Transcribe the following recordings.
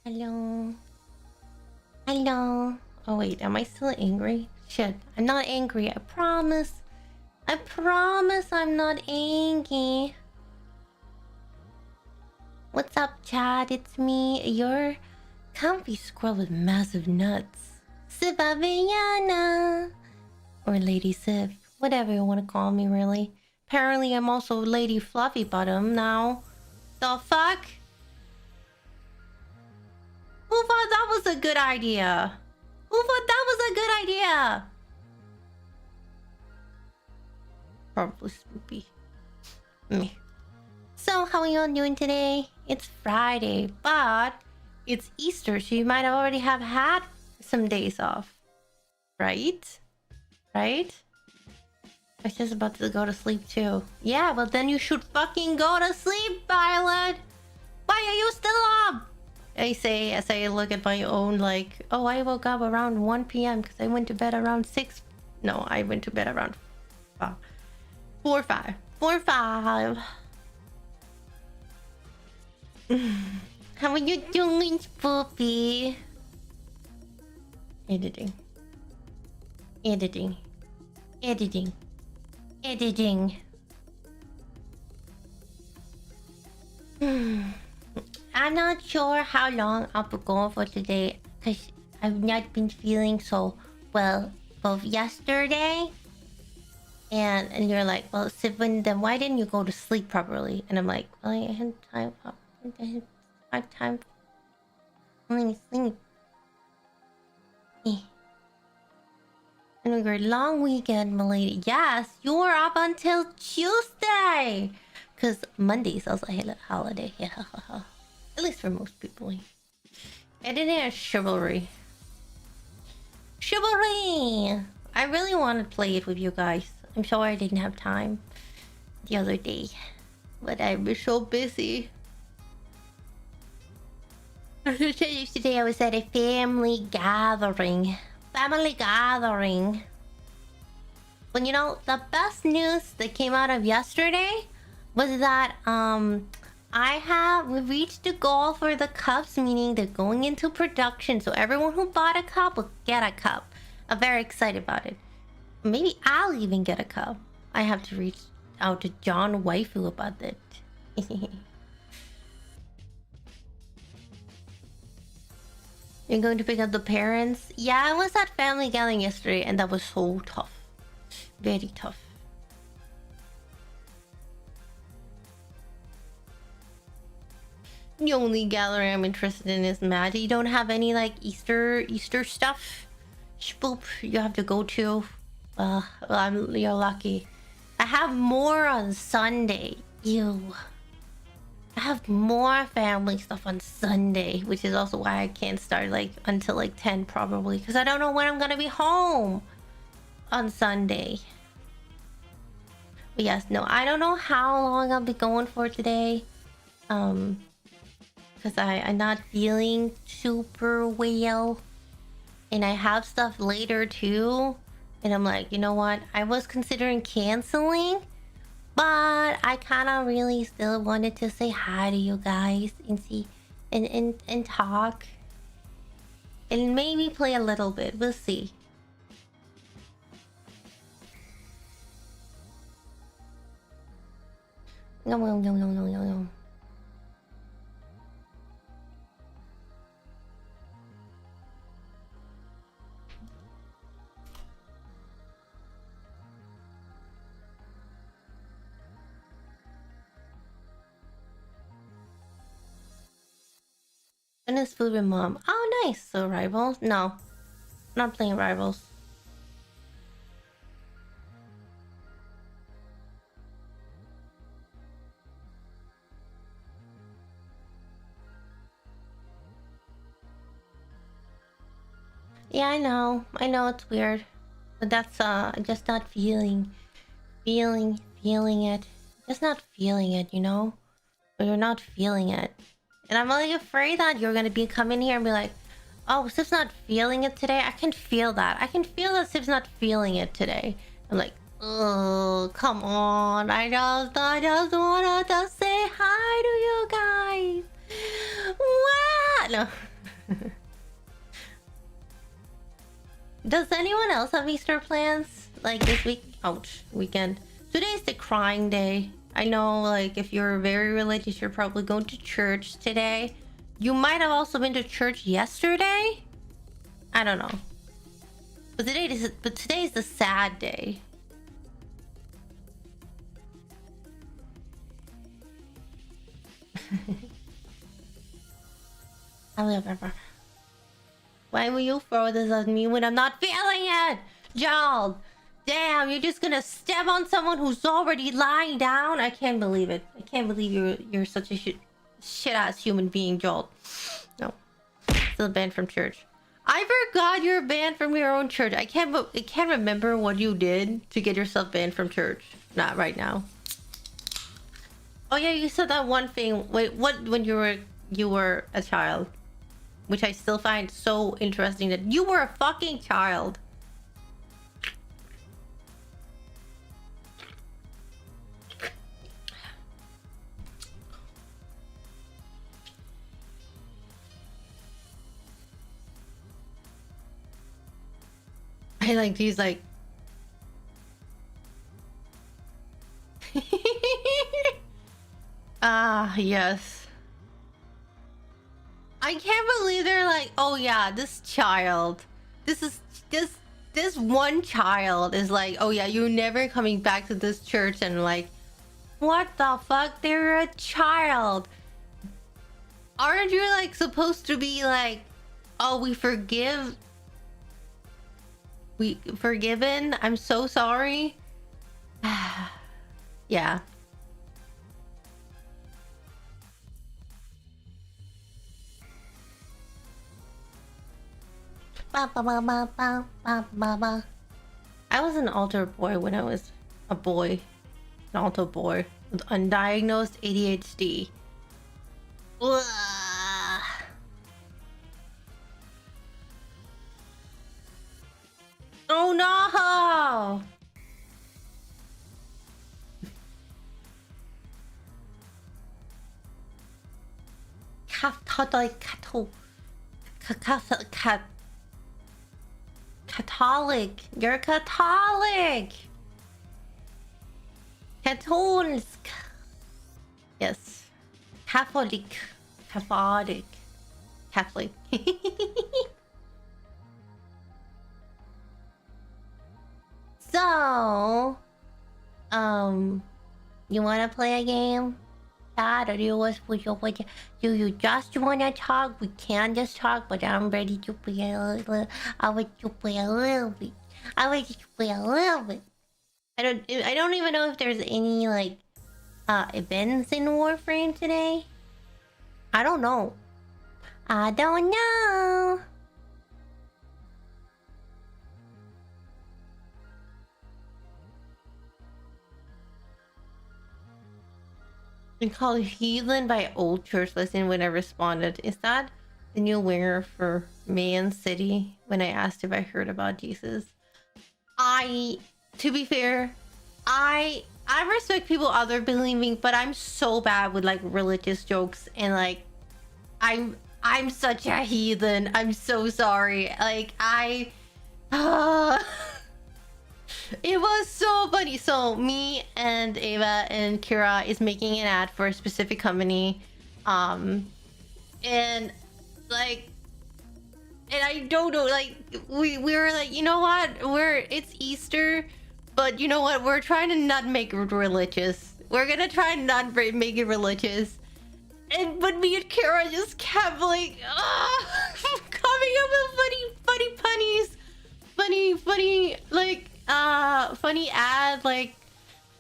Hello. Hello. Oh wait, am I still angry? Shit, I'm not angry. I promise. I promise I'm not angry. What's up, Chad? It's me, your comfy squirrel with massive nuts. Sivaviana. Or Lady Sif. Whatever you want to call me, really. Apparently, I'm also Lady Fluffy Bottom now. The fuck? Who thought that was a good idea? Who thought that was a good idea? Probably Spoopy. Me. So, how are you all doing today? It's Friday, but it's Easter, so you might already have had some days off. Right? Right? I was just about to go to sleep too. Yeah, well then you should fucking go to sleep, Violet! Why are you still up? I say as I look at my own, like, oh, I woke up around 1 p.m. because I went to bed around 6. No, I went to bed around 4 or 5. 4 or 5. How are you doing, Spoopy? Editing. Editing. Editing. Editing. I'm not sure how long I'll be going for today because I've not been feeling so well both yesterday and you're like, well, Sivin, then why didn't you go to sleep properly? And I'm like, well, I had time. I had time falling asleep. And we got a long weekend, my lady. Yes, you were up until Tuesday. Because Monday's also a holiday. Yeah, at least for most people. Editing a chivalry. Chivalry! I really want to play it with you guys. I'm sorry I didn't have time the other day. But I was so busy. Today I was at a family gathering. Family gathering. But you know, the best news that came out of yesterday was that we reached the goal for the cups, meaning they're going into production. So everyone who bought a cup will get a cup. I'm very excited about it. Maybe I'll even get a cup. I have to reach out to John Waifu about that. You're going to pick up the parents? Yeah, I was at family gathering yesterday and that was so tough. Very tough. The only gathering I'm interested in is Mad. You don't have any like Easter stuff? Spoop, you have to go to. Well, you're lucky. I have more on Sunday. Ew. I have more family stuff on Sunday, which is also why I can't start like until like 10 probably, because I don't know when I'm gonna be home on Sunday. But yes, no, I don't know how long I'll be going for today, because I'm not feeling super well, and I have stuff later too, and I'm like, you know what, I was considering canceling. But I kind of really still wanted to say hi to you guys and see and talk and maybe play a little bit. We'll see. No. Finished food with mom. Oh, nice. So Rivals? No, not playing Rivals. Yeah, I know it's weird, but that's just not feeling it. Just not feeling it, you know? Or you're not feeling it. And I'm really afraid that you're gonna be coming here and be like, oh, Sip's not feeling it today. I can feel that. I can feel that Sip's not feeling it today. I'm like, oh, come on. I just wanted to say hi to you guys. What? No. Does anyone else have Easter plans? Like this week? Ouch. Weekend. Today's the crying day. I know, like, if you're very religious, you're probably going to church today. You might have also been to church yesterday? I don't know. But today's the sad day. Why will you throw this at me when I'm not feeling it? Joel! Damn, you're just gonna step on someone who's already lying down? I can't believe it. I can't believe you're such a shit-ass human being, Joel. No. Still banned from church. I forgot you're banned from your own church. I can't remember what you did to get yourself banned from church. Not right now. Oh yeah, you said that one thing. Wait, what? When you were a child, which I still find so interesting that you were a fucking child. I like he's like. Ah, yes. I can't believe they're like, oh yeah, this child. This one child is like, oh yeah, you're never coming back to this church, and like, what the fuck? They're a child. Aren't you like supposed to be like, oh, we forgiven? I'm so sorry. Yeah. I was an altar boy when I was a boy. An altar boy with undiagnosed ADHD. Ugh. Oh no! Catholic. You're Catholic. Catholic. Yes. Catholic. Catholic. Catholic. So, you wanna play a game? Or do you just wanna talk? We can just talk, but I'm ready to play a little. I want to play a little bit. I want to play a little bit. I don't even know if there's any like events in Warframe today. I don't know. I don't know. Been called heathen by old church listen when I responded. Is that the new winger for Man City? When I asked if I heard about Jesus. To be fair, I respect people other believing, but I'm so bad with like religious jokes, and like I'm such a heathen. I'm so sorry. Like it was so funny. So me and Ava and Kira is making an ad for a specific company, and I don't know, like we were like, you know what, it's Easter, but you know what, we're trying to not make it religious. We're gonna try and not make it religious, but me and Kira just kept like coming up with funny punnies, funny like funny ad like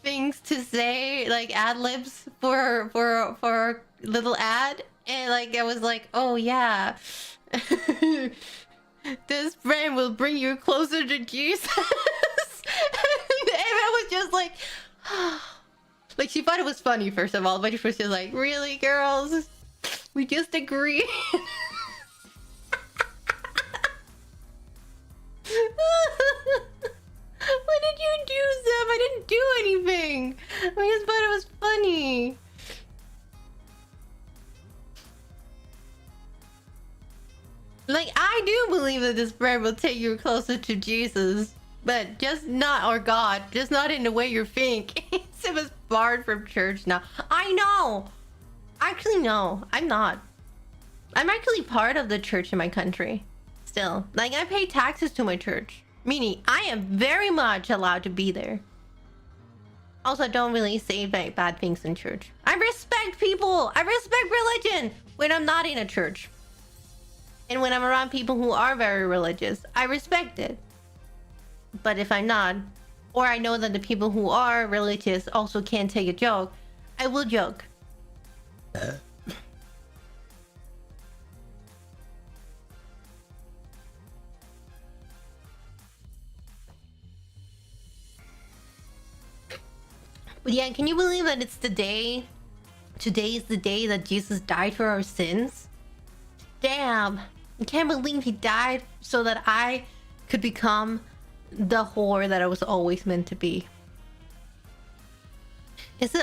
things to say, like ad libs for our little ad, and like I was like, oh yeah. This brand will bring you closer to Jesus. And Eva was just like like she thought it was funny first of all, but she was just like, really girls, we just agree. What did you do, Zeb? I didn't do anything. I just thought it was funny. Like, I do believe that this bread will take you closer to Jesus, but just not, or God, just not in the way you think. It was barred from church now. I know. Actually, no, I'm not. I'm actually part of the church in my country. Still, like, I pay taxes to my church, meaning I am very much allowed to be there. Also, I don't really say bad things in church. I respect people. I respect religion when I'm not in a church. And when I'm around people who are very religious, I respect it. But if I'm not, or I know that the people who are religious also can't take a joke, I will joke. But yeah, can you believe that it's the day? Today is the day that Jesus died for our sins? Damn. I can't believe he died so that I could become the whore that I was always meant to be.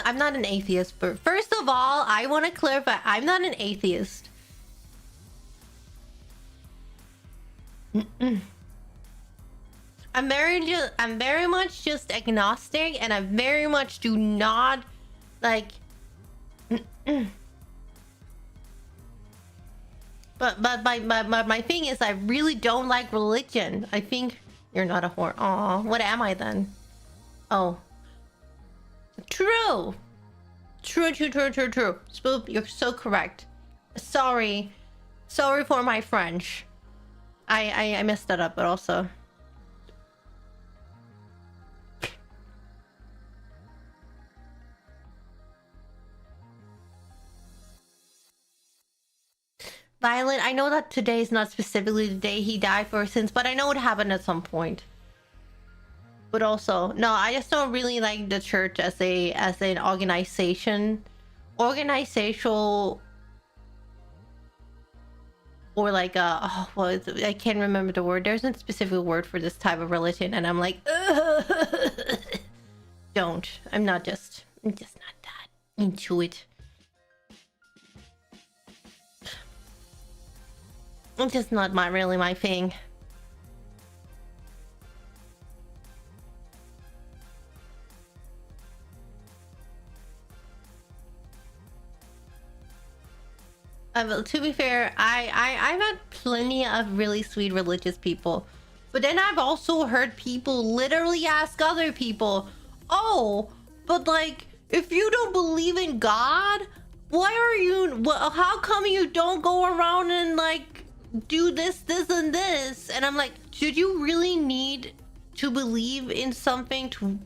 I'm not an atheist, but first of all, I want to clarify, I'm not an atheist. I'm very much just agnostic, and I very much do not like. But my thing is, I really don't like religion. I think you're not a whore. Aw, what am I then? Oh, true. Spoop, you're so correct. Sorry for my French. I messed that up, but also. Violet, I know that today is not specifically the day he died for our sins, but I know it happened at some point. But also, no, I just don't really like the church as an organizational, or like I can't remember the word. There's a specific word for this type of religion, and I'm like, don't. I'm just not that into it. It's just not really my thing. To be fair, I've had plenty of really sweet religious people, but then I've also heard people literally ask other people, "Oh, but like, if you don't believe in God, why are you? How come you don't go around and like do this, and this?" And I'm like, did you really need to believe in something to,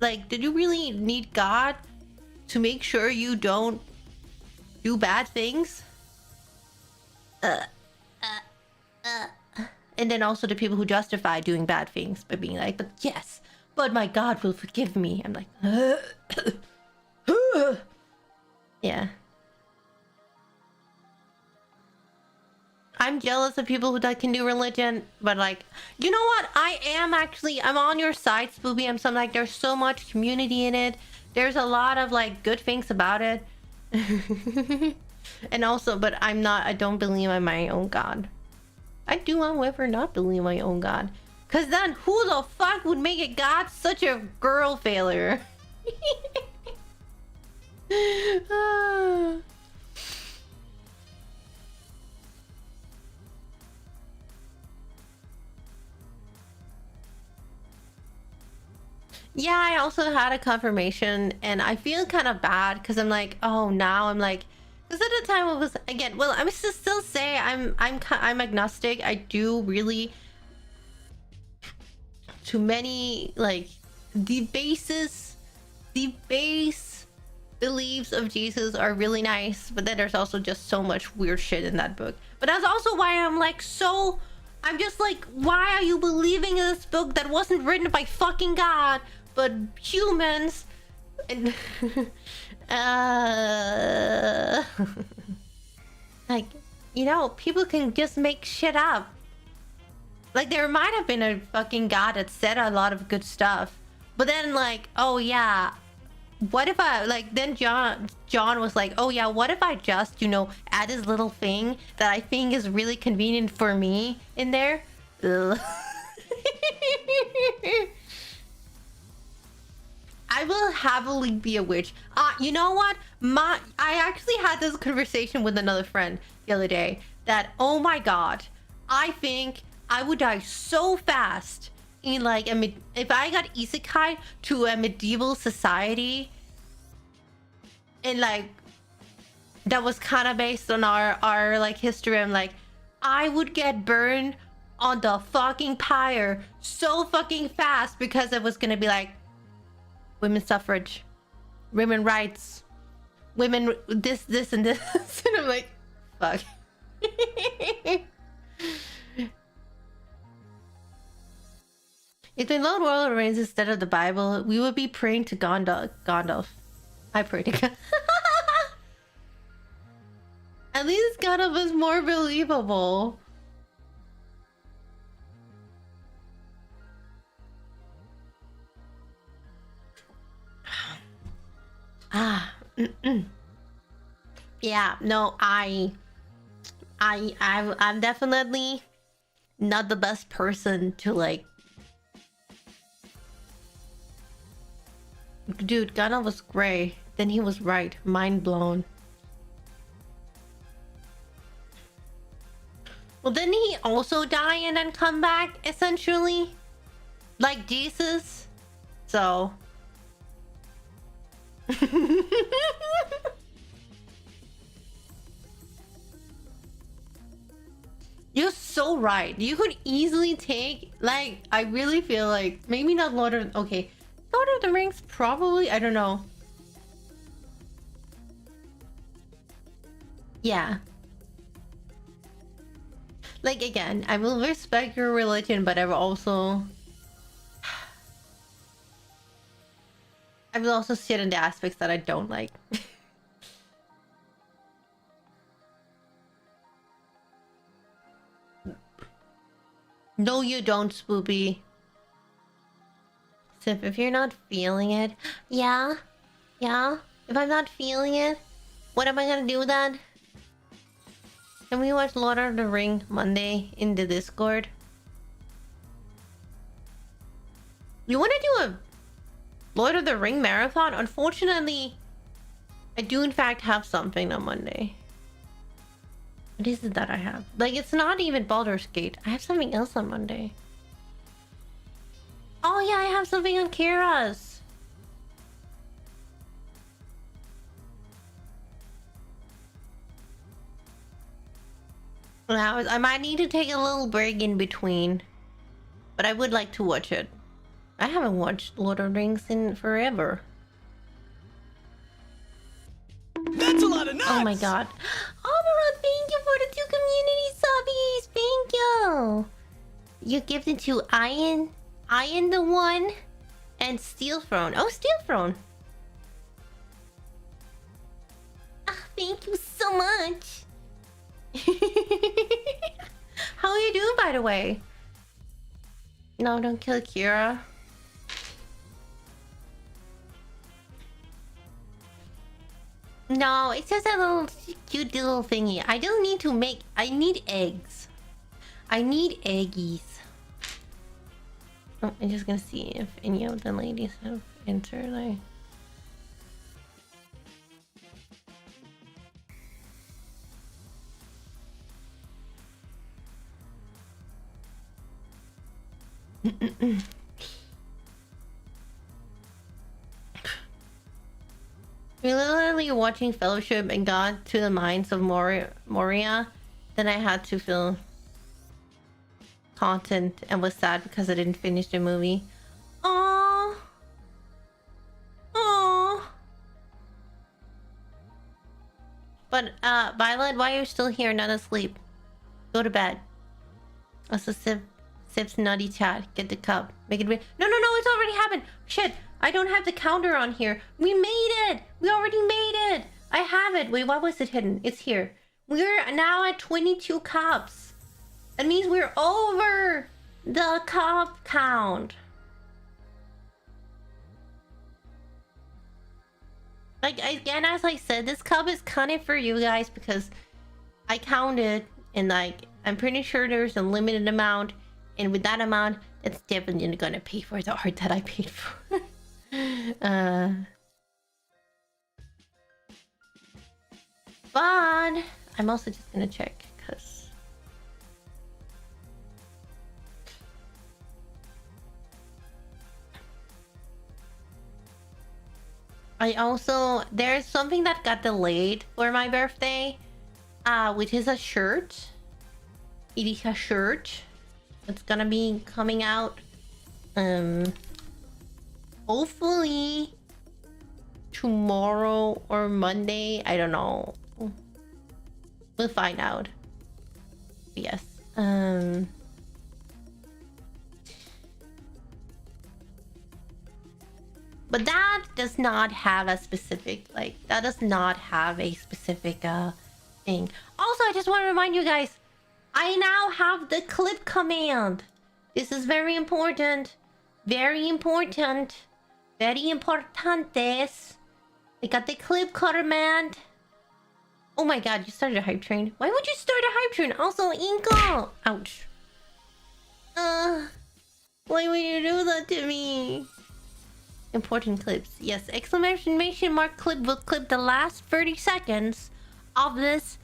like, did you really need God to make sure you don't do bad things? And then also the people who justify doing bad things by being like, but my God will forgive me. I'm like, yeah. I'm jealous of people that can do religion, but like, you know what? I'm on your side, Spoopy. I'm like, there's so much community in it. There's a lot of like good things about it. And also, but I don't believe in my own God. I do, however, not believe in my own God. Cause then who the fuck would make a God such a girl failure? Yeah, I also had a confirmation, and I feel kind of bad because I'm like, oh, now I'm like, because at the time it was, again, well, I'm still say I'm agnostic. I do really, to many, like, the base beliefs of Jesus are really nice, but then there's also just so much weird shit in that book. But that's also why I'm like, I'm just like, why are you believing in this book that wasn't written by fucking God, but humans? And like, you know, people can just make shit up. Like, there might have been a fucking God that said a lot of good stuff, but then like, oh yeah, what if I like then John was like, oh yeah, what if I just, you know, add this little thing that I think is really convenient for me in there? Ugh. I will happily be a witch. You know what? I actually had this conversation with another friend the other day that, oh my god, I think I would die so fast in like if I got isekai to a medieval society and like that was kind of based on our like history. I'm like, I would get burned on the fucking pyre so fucking fast because it was gonna be like women's suffrage, women rights, women this and this. And I'm like, fuck. If they load World of the Rings instead of the Bible, we would be praying to Gandalf. I pray to God. At least Gandalf is more believable. Yeah, no, I'm definitely not the best person to like. Dude, Ghana was gray. Then he was right. Mind blown. Well, didn't he also die and then come back, essentially? Like Jesus? So... You're so right. You could easily take... Like, I really feel like... Maybe not Lord of... Okay. Lord of the Rings, probably. I don't know. Yeah. Like, again, I will respect your religion, but I will also... I will also sit in the aspects that I don't like. No, you don't, Spoopy. So if you're not feeling it... Yeah? Yeah? If I'm not feeling it, what am I gonna do then? Can we watch Lord of the Ring Monday in the Discord? You wanna do a Lord of the Ring marathon? Unfortunately, I do in fact have something on Monday. What is it that I have? Like, it's not even Baldur's Gate. I have something else on Monday. Oh yeah, I have something on Kira's. Now, I might need to take a little break in between. But I would like to watch it. I haven't watched Lord of the Rings in forever. That's a lot of nuts! Oh my god. Amara, thank you for the 2 community subbies! Thank you! You gifted to Ian the One and Steel Throne. Oh, Steel Throne! Ah, thank you so much! How are you doing, by the way? No, don't kill Kira. No, it's just a little cute little thingy. I don't need to make... I need eggs. I need eggies. Oh, I'm just gonna see if any of the ladies have entered. Like... We're literally watching Fellowship and got to the mines of Moria. Then I had to film content and was sad because I didn't finish the movie. Aww. Aww. But Violet, why are you still here, not asleep? Go to bed. Also Sip's nutty chat. Get the cup. Make it real. No, it's already happened. Shit. I don't have the counter on here. We made it. We already made it. I have it. Wait, why was it hidden? It's here. We're now at 22 cups. That means we're over the cup count. Like, again, as I said, this cup is kind of for you guys because I counted and like I'm pretty sure there's a limited amount, and with that amount, it's definitely gonna pay for the art that I paid for. But I'm also just gonna check because I also there's something that got delayed for my birthday, which is a shirt. It is a shirt. It's gonna be coming out hopefully tomorrow or Monday. I don't know. We'll find out. Yes. But that does not have a specific, like, that does not have a specific thing. Also, I just want to remind you guys, I now have the clip command. This is very important. Very important. Very importantes. I got the clip command. Oh my god, you started a hype train. Why would you start a hype train? Also, Inko! Ouch. Why would you do that to me? Important clips. Yes, exclamation mark clip will clip the last 30 seconds of this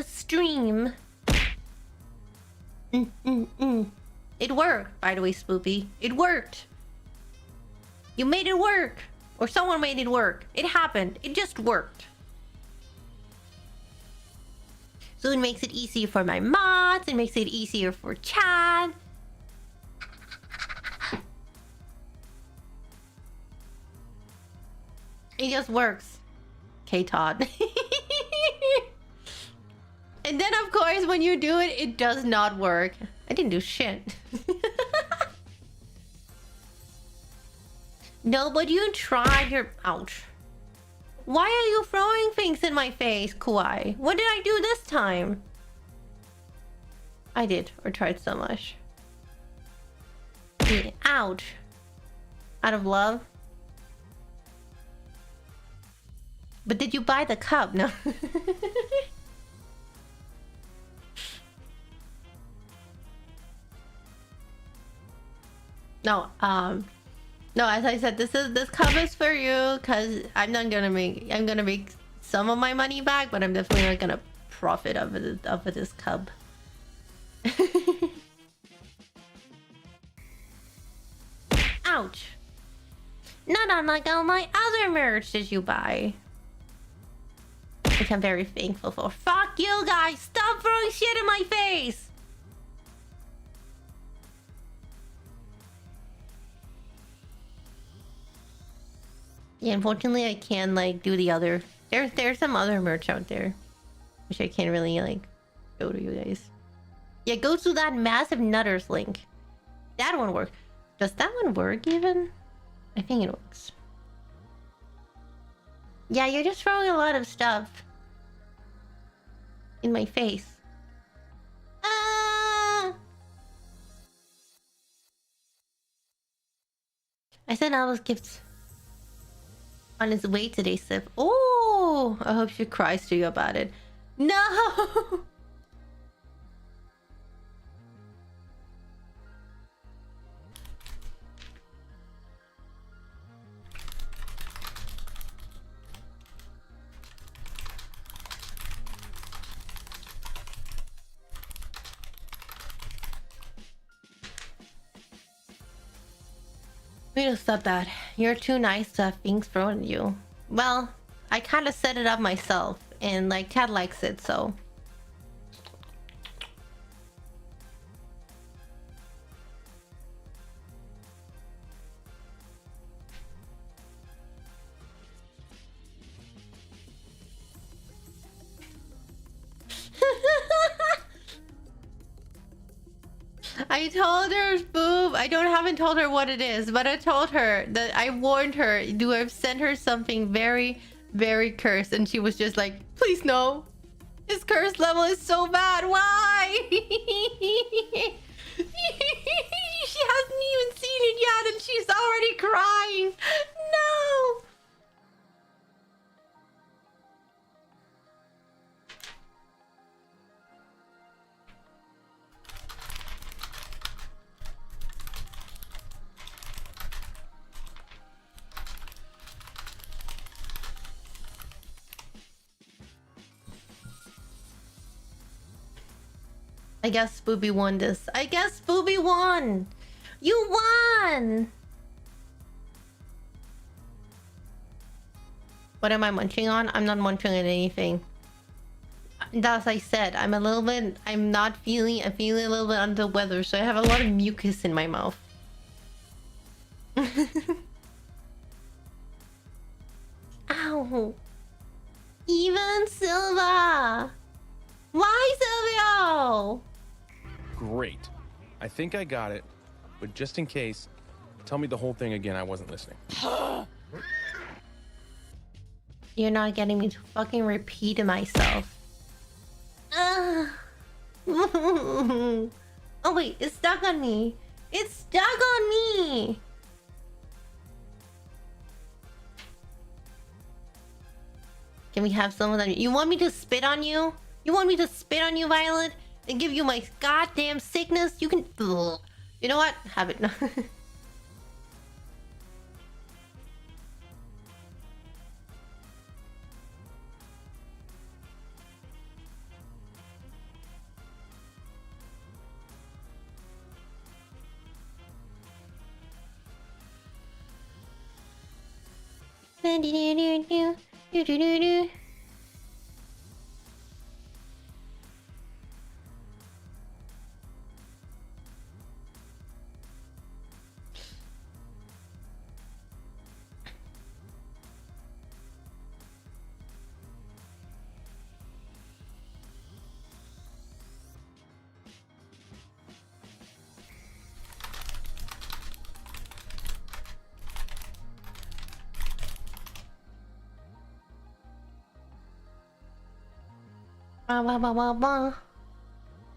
stream. It worked, by the way, Spoopy. It worked. You made it work. Or someone made it work. It happened. It just worked. So it makes it easier for my mods. It makes it easier for chat. It just works. Okay, Todd. And then, of course, when you do it, it does not work. I didn't do shit. No, but you tried your... Ouch. Why are you throwing things in my face, Kawaii? What did I do this time? I did, or tried so much. Yeah, ouch. Out of love? But did you buy the cup? No. No, no, as I said, this cup is for you because I'm gonna make some of my money back, but I'm definitely not gonna profit of this cup. Ouch. Not unlike all my other merch that you buy. Which I'm very thankful for. Fuck you guys! Stop throwing shit in my face! Yeah, unfortunately I can't like do the other. There's some other merch out there, which I can't really like show to you guys. Yeah, go to that massive Nutters link. That one works. Does that one work even? I think it works. Yeah, you're just throwing a lot of stuff in my face. I sent Alice gifts on his way today, Sif. Oh, I hope she cries to you about it. No! We just stop that. You're too nice to have things thrown at you. Well, I kind of set it up myself, and like Cat likes it, so. I told her, Boob. I haven't told her what it is, but I told her that I warned her. Do I send her something very, very cursed? And she was just like, please no. His curse level is so bad. Why? She hasn't even seen it yet and she's already crying. No. I guess Spoopy won this. I guess Spoopy won! You won! What am I munching on? I'm not munching on anything. As I said, I'm not feeling, I'm feeling a little bit under the weather, so I have a lot of mucus in my mouth. Ow. Even Silva! Why Silvio? Great. I think I got it, but just in case, tell me the whole thing again. I wasn't listening. You're not getting me to fucking repeat myself. Oh wait, it's stuck on me. It's stuck on me. Can we have some of them? You want me to spit on you? You want me to spit on you, Violet? And give you my goddamn sickness? You can... Ugh. You know what? Have it.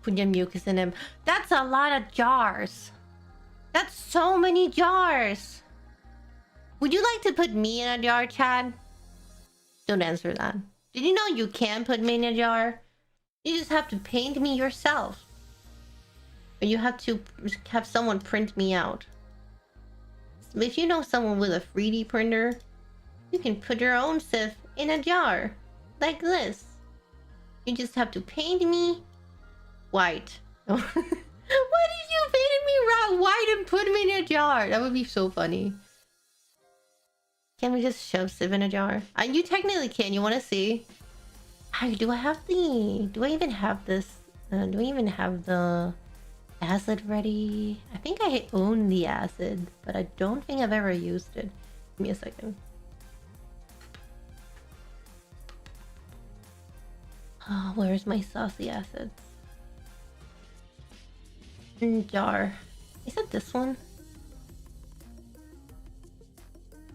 Put your mucus in him. That's a lot of jars. That's so many jars. Would you like to put me in a jar, Chad? Don't answer that. Did you know you can put me in a jar? You just have to paint me yourself. Or you have to have someone print me out. If you know someone with a 3D printer, you can put your own Sif in a jar. Like this. You just have to paint me white. Why did you paint me white and put me in a jar? That would be so funny. Can we just shove Civ in a jar? You technically can. You want to see? Do I have the... Do I even have this? Do I even have the acid ready? I think I own the acid, but I don't think I've ever used it. Give me a second. Oh, where's my saucy acids? Jar. Is it this one?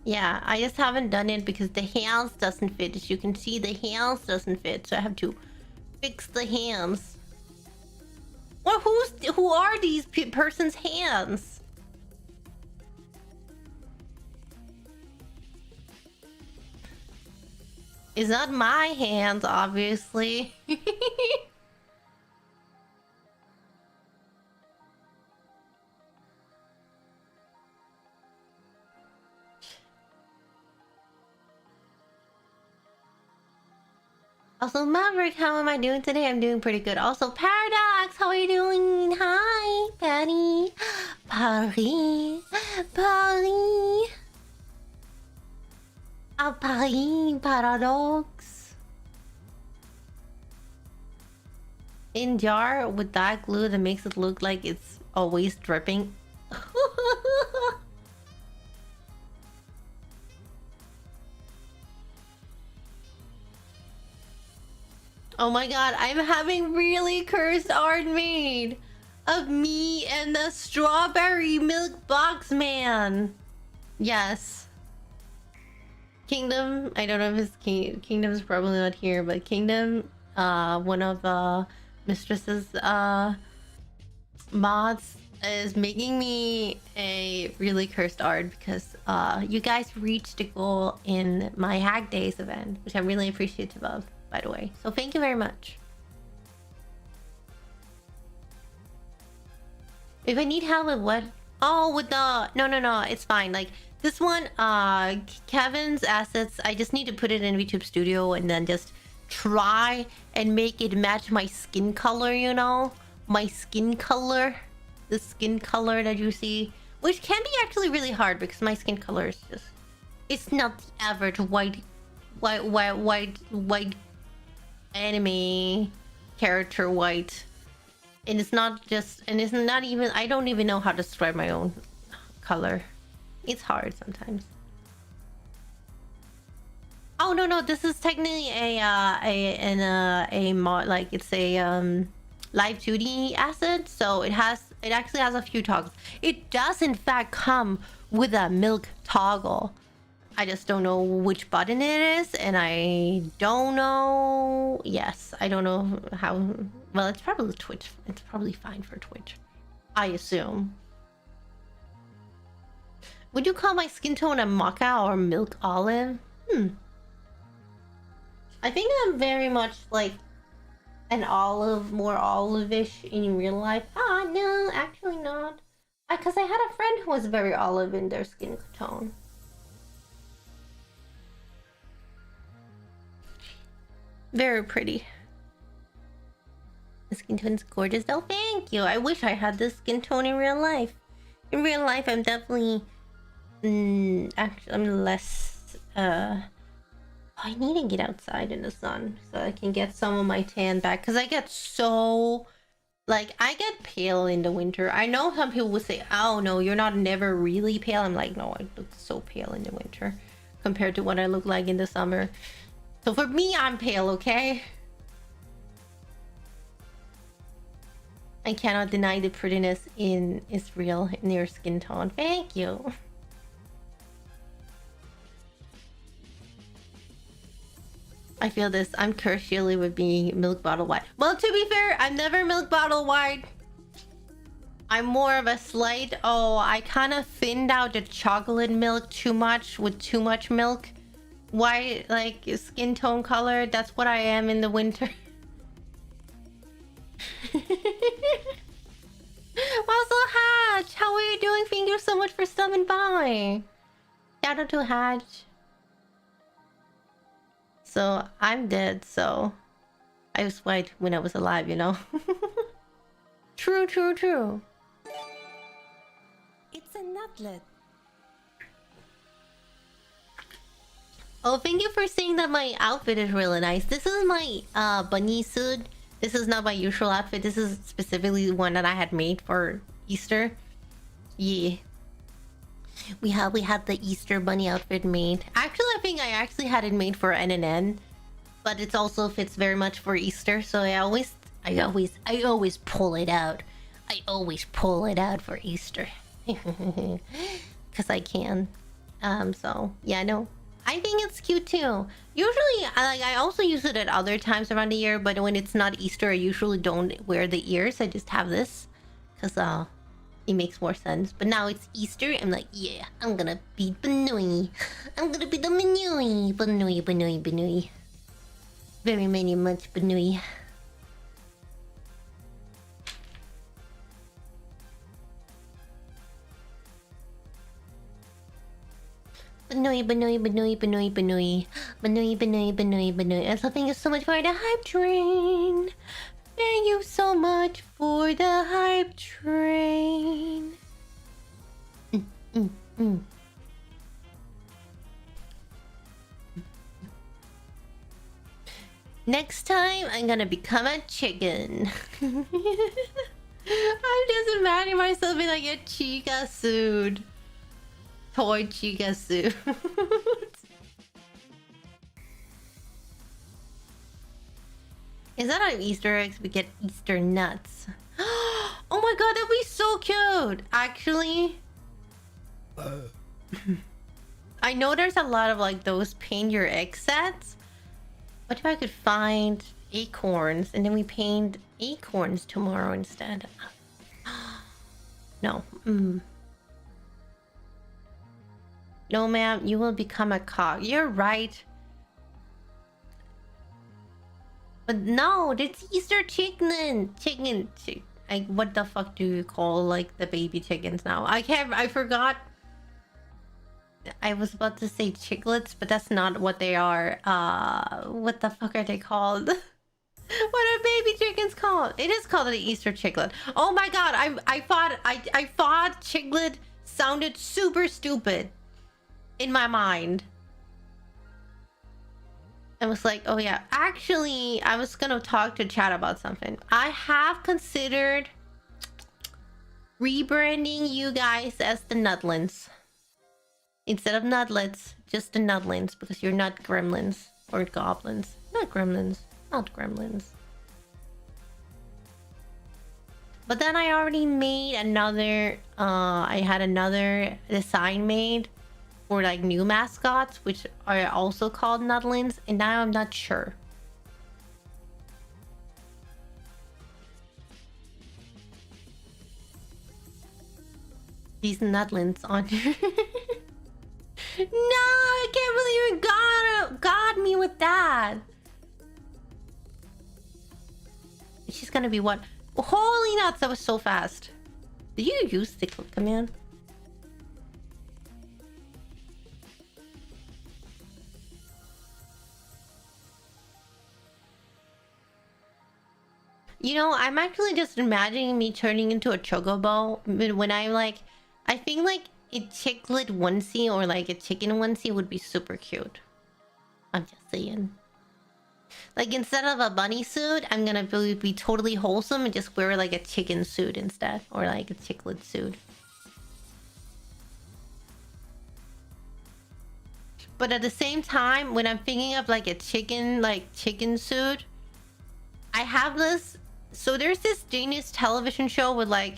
Yeah, I just haven't done it because the hands doesn't fit. As you can see, the hands doesn't fit, so I have to fix the hands. Well, who are these person's hands? It's not my hands, obviously. Also, Maverick, how am I doing today? I'm doing pretty good. Also, Paradox, how are you doing? Hi, Patty. Paris. Paris. Ah, Paris, Paradox. In jar with that glue that makes it look like it's always dripping. Oh my god, I'm having really cursed art made of me and the strawberry milk box man. Yes. Kingdom, I don't know if it's Kingdom's probably not here, but Kingdom, one of Mistress's mods is making me a really cursed art because you guys reached a goal in my Hack Days event, which I'm really appreciative of, by the way. So thank you very much. If I need help with what? Oh, with the... No, it's fine. Like, this one, Kevin's assets, I just need to put it in VTube Studio and then just try and make it match my skin color, you know? my skin color, the skin color that you see, which can be actually really hard because my skin color is just, it's not the average white anime character white. And it's not just, and it's not even, I don't even know how to describe my own color. It's hard sometimes. Oh no, this is technically a mod, like it's a live 2D asset, so it actually has a few toggles. It does in fact come with a milk toggle. I just don't know which button it is, and I don't know. Yes, I don't know how. Well, it's probably Twitch. It's probably fine for Twitch, I assume. Would you call my skin tone a mocha or milk olive? I think I'm very much like an olive, more olive-ish in real life. Ah, no, actually not. Because I had a friend who was very olive in their skin tone. Very pretty. The skin tone's gorgeous though. Thank you. I wish I had this skin tone in real life. In real life, I'm definitely... actually, I'm less... I need to get outside in the sun so I can get some of my tan back. Because I get so... Like, I get pale in the winter. I know some people would say, oh no, you're not never really pale. I'm like, no, I look so pale in the winter compared to what I look like in the summer. So for me, I'm pale, okay? I cannot deny the prettiness is real in your skin tone. Thank you. I feel this. I'm cursed surely with being milk bottle white. Well, to be fair, I'm never milk bottle white. I'm more of a slight... Oh, I kind of thinned out the chocolate milk too much with too much milk. White, like, skin tone color. That's what I am in the winter. Also, Hatch! How are you doing? Thank you so much for stopping by. Shout out to Hatch. So, I'm dead, so... I was white when I was alive, you know? True. It's a NUTLET. Oh, thank you for saying that my outfit is really nice. This is my bunny suit. This is not my usual outfit. This is specifically one that I had made for Easter. Yeah. We had the Easter bunny outfit made. Actually, I think I actually had it made for NNN, but it also fits very much for Easter. So I always pull it out. I always pull it out for Easter, because I can. So yeah, no. I think it's cute too. Usually, I also use it at other times around the year, but when it's not Easter, I usually don't wear the ears. I just have this, because it makes more sense. But now it's Easter, I'm like, yeah, I'm gonna be Banui. I'm gonna be the Banui. Banui. Very many much Banui. Banui. Also, thank you so much for the hype train. Thank you so much for the hype train. Next time, I'm gonna become a chicken. I'm just imagining myself in like a chica suit. Toy chica suit. Is that on Easter eggs? We get Easter nuts. Oh my god, that'd be so cute! Actually, I know there's a lot of like those paint your egg sets. What if I could find acorns and then we paint acorns tomorrow instead? No. No, ma'am, you will become a cock. You're right. But no, it's Easter chicken. What the fuck do you call like the baby chickens now? I forgot. I was about to say chicklets, but that's not what they are. What the fuck are they called? What are baby baby chicken's called? It is called an Easter chiclet. Oh my god, I thought chiclet sounded super stupid in my mind. I was like, oh yeah, actually, I was gonna talk to chat about something. I have considered rebranding you guys as the Nutlets. Instead of Nutlets, just the Nutlets, because you're not gremlins or goblins. Not gremlins. Not gremlins. But then I already made another, I had another design made for like new mascots, which are also called Nutlins, and now I'm not sure. These Nutlins on here. No, I can't believe you got me with that. She's gonna be what? Holy nuts, that was so fast. Did you use the click command? You know, I'm actually just imagining me turning into a chocobo when I'm like, I think like a chiclet onesie or like a chicken onesie would be super cute. I'm just saying. Like instead of a bunny suit, I'm gonna be totally wholesome and just wear like a chicken suit instead, or like a chiclet suit. But at the same time, when I'm thinking of like a chicken suit, I have this. So there's this Danish television show with like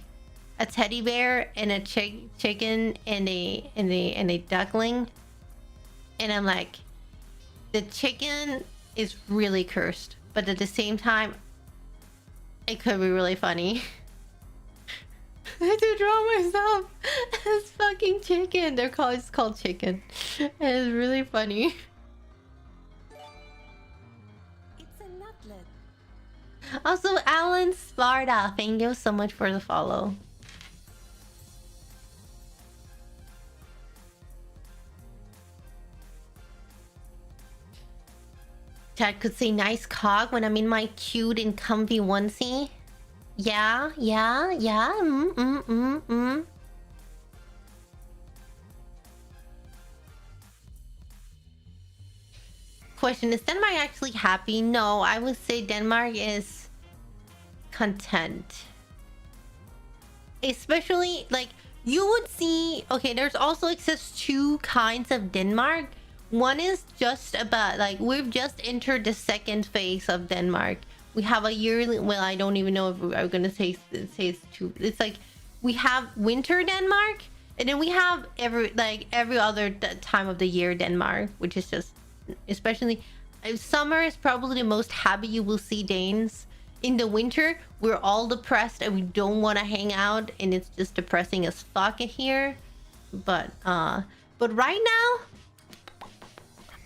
a teddy bear and a chicken and a duckling, and I'm like, the chicken is really cursed, but at the same time, it could be really funny. I had to draw myself as fucking chicken. It's called chicken. And it's really funny. It's a nutlet. Also, Alan Sparta, thank you so much for the follow. Chad could say nice cock when I'm in my cute and comfy onesie. Yeah. Question, is Denmark actually happy? No, I would say Denmark is content. Especially, like, you would see... Okay, there's also exists two kinds of Denmark. One is just about, like, we've just entered the second phase of Denmark. We have a yearly... Well, I don't even know if I'm gonna say it's two... It's like, we have winter Denmark, and then we have every other time of the year Denmark, which is just... Especially... Summer is probably the most happy you will see Danes. In the winter, we're all depressed and we don't want to hang out, and it's just depressing as fuck in here. But right now...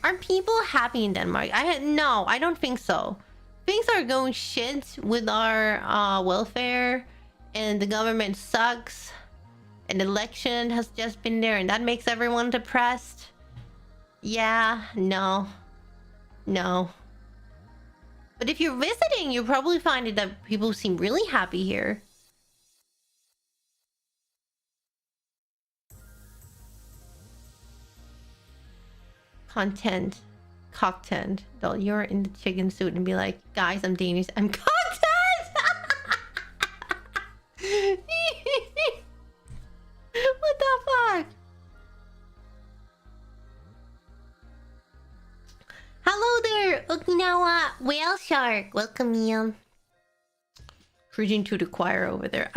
Are people happy in Denmark? No, I don't think so. Things are going shit with our welfare, and the government sucks, and the election has just been there, and that makes everyone depressed. Yeah, no. But if you're visiting, you'll probably find it that people seem really happy here. Content. Content. Though you're in the chicken suit and be like, guys, I'm Danish. I'm content! What the fuck? Hello there, Okinawa whale shark. Welcome in. Preaching to the choir over there.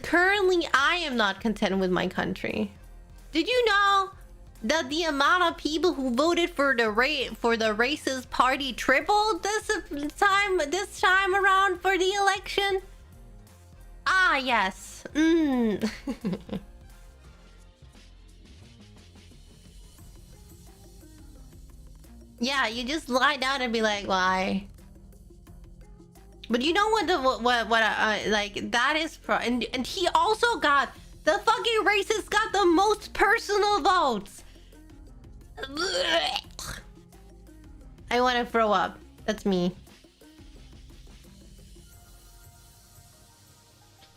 Currently I am not content with my country. Did you know that the amount of people who voted for the racist party tripled this time around for the election? Ah, yes. Yeah, you just lie down and be like, why? But you know what like that is and he also got the fucking racist got the most personal votes. I want to throw up. That's me.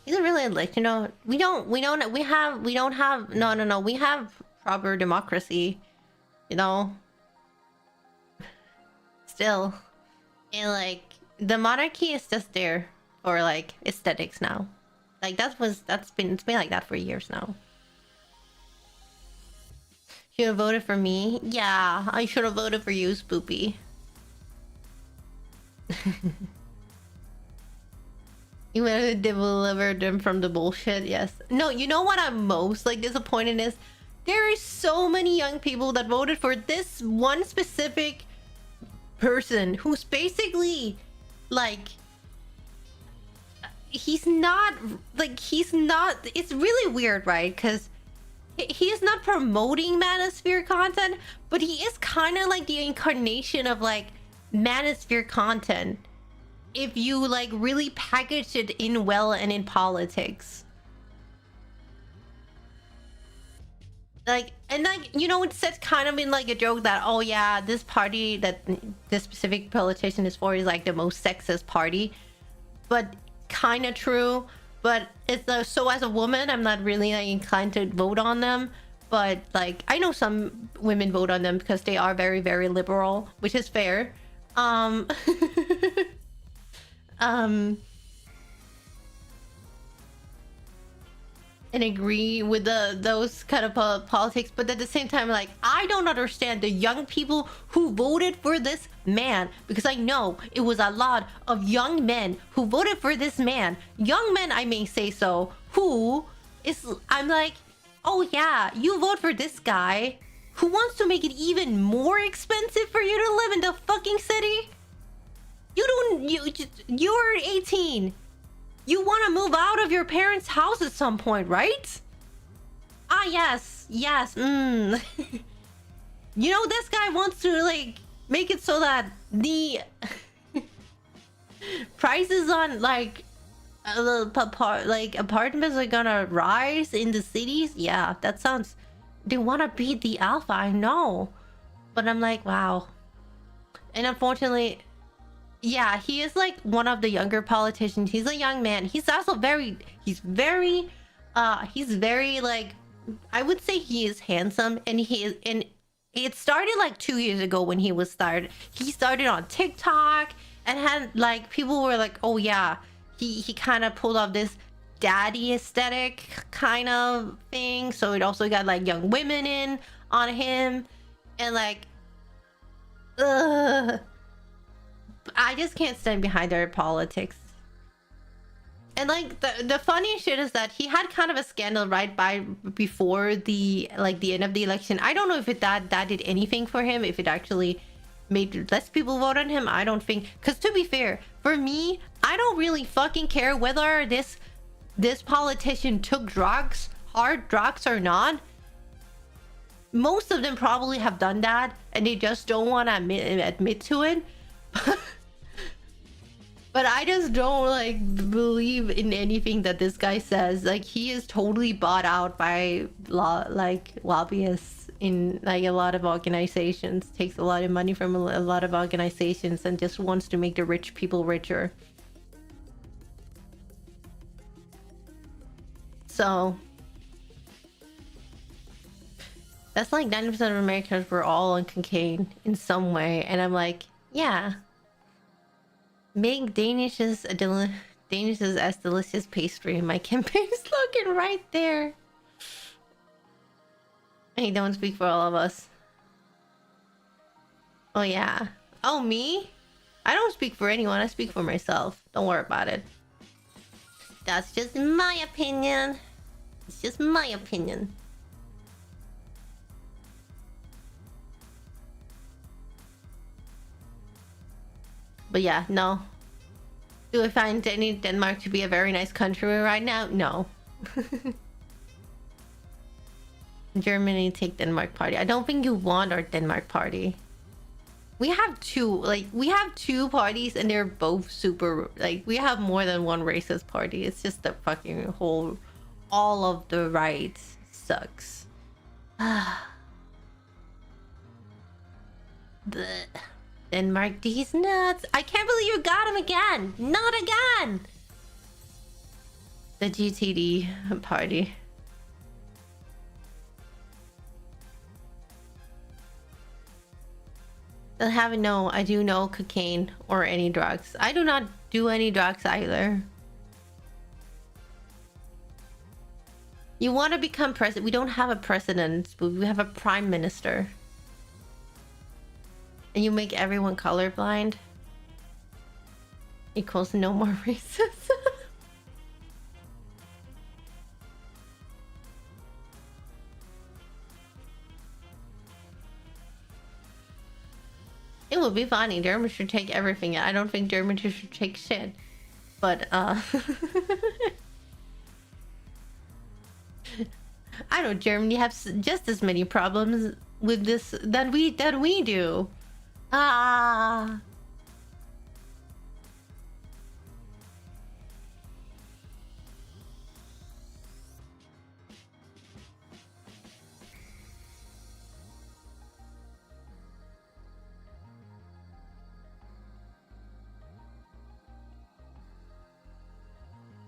Is it really like, you know, we don't have no, we have proper democracy, you know, still. And like the monarchy is just there for like aesthetics now. Like it's been like that for years now. Should have voted for me. Yeah, I should have voted for you, Spoopy. You would have delivered them from the bullshit. Yes. No, you know what I'm most like disappointed is there is so many young people that voted for this one specific person who's basically like he's not it's really weird, right? Because he is not promoting manosphere content, but he is kind of like the incarnation of like manosphere content if you like really package it in well and in politics. Like, and like, you know, it's said kind of in like a joke that, oh yeah, this party that this specific politician is for is like the most sexist party, but kind of true. But it's so as a woman, I'm not really like inclined to vote on them, but like I know some women vote on them because they are very, very liberal, which is fair. And agree with those kind of politics, but at the same time, like, I don't understand the young people who voted for this man, because I know it was a lot of young men who voted for this man, young men I may say so, who is, I'm like, oh yeah, you vote for this guy who wants to make it even more expensive for you to live in the fucking city. You're 18. You want to move out of your parents' house at some point, right? Ah, yes. You know, this guy wants to, like, make it so that the prices on, like, apartments are gonna rise in the cities. Yeah, that sounds... They want to beat the alpha, I know. But I'm like, wow. And unfortunately... Yeah, he is like one of the younger politicians. He's a young man. He's also he's very like, I would say he is handsome, and it started like 2 years ago when he started on TikTok and had like people were like, oh yeah, he kind of pulled off this daddy aesthetic kind of thing. So it also got like young women in on him, and like I just can't stand behind their politics. And like the funny shit is that he had kind of a scandal right before the end of the election. I don't know if that did anything for him, if it actually made less people vote on him. I don't think, because to be fair, for me, I don't really fucking care whether this politician took drugs, hard drugs or not. Most of them probably have done that and they just don't want to admit to it. But I just don't like believe in anything that this guy says. Like, he is totally bought out by lobbyists in like a lot of organizations, takes a lot of money from a lot of organizations and just wants to make the rich people richer. So that's like 90% of Americans were all on cocaine in some way, and I'm like, yeah. Make Danish as delicious pastry. My campaign slogan right there. I don't speak for all of us. Oh yeah. Oh, me? I don't speak for anyone. I speak for myself. Don't worry about it. That's just my opinion. It's just my opinion. But yeah, no. Do I find Denmark to be a very nice country right now? No. Germany take Denmark party. I don't think you want our Denmark party. We have two parties and they're both super, like, we have more than one racist party. It's just the fucking whole, all of the right sucks. Bleh. Denmark, these nuts. I can't believe you got him again. Not again. The GTD party. I haven't no. I do no cocaine or any drugs. I do not do any drugs either. You want to become president? We don't have a president, but we have a prime minister. And you make everyone colorblind. Equals no more races. It would be funny. German should take everything. I don't think German should take shit. But I know Germany has just as many problems with this than we do. Ah.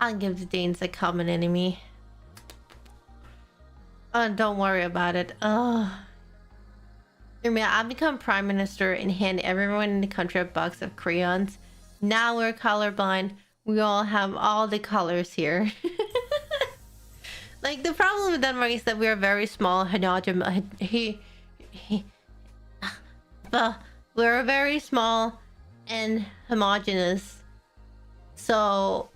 I'll give the Danes a common enemy. Oh, don't worry about it. Oh. I'll become prime minister and hand everyone in the country a box of crayons. Now we're colorblind. We all have all the colors here. Like, the problem with Denmark is that we are very small. We're very small and homogeneous. So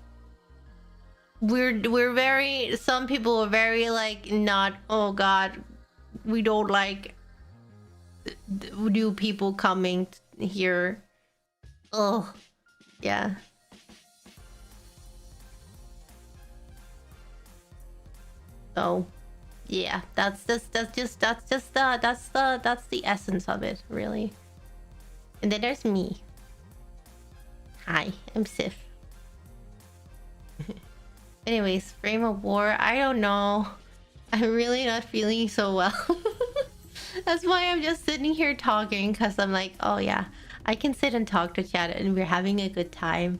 we're very, some people are very like, not, oh god, we don't like new people coming here. Oh yeah. So yeah, that's the essence of it, really. And then there's me. Hi, I'm Sif. Anyways, frame of war, I don't know. I'm really not feeling so well. That's why I'm just sitting here talking, because I'm like, oh yeah, I can sit and talk to chat and we're having a good time.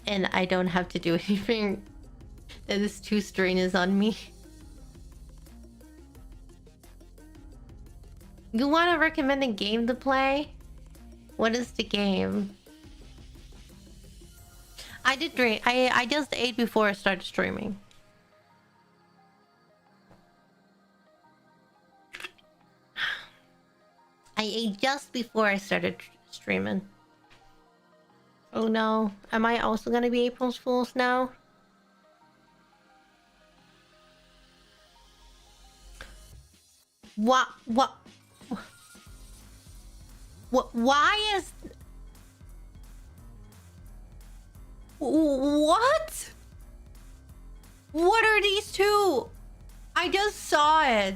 And I don't have to do anything that is too strenuous on me. You want to recommend a game to play? What is the game? I did drink. I just ate before I started streaming. I ate just before I started streaming. Oh no. Am I also gonna be April's Fools now? What? Why is... What? What are these two? I just saw it.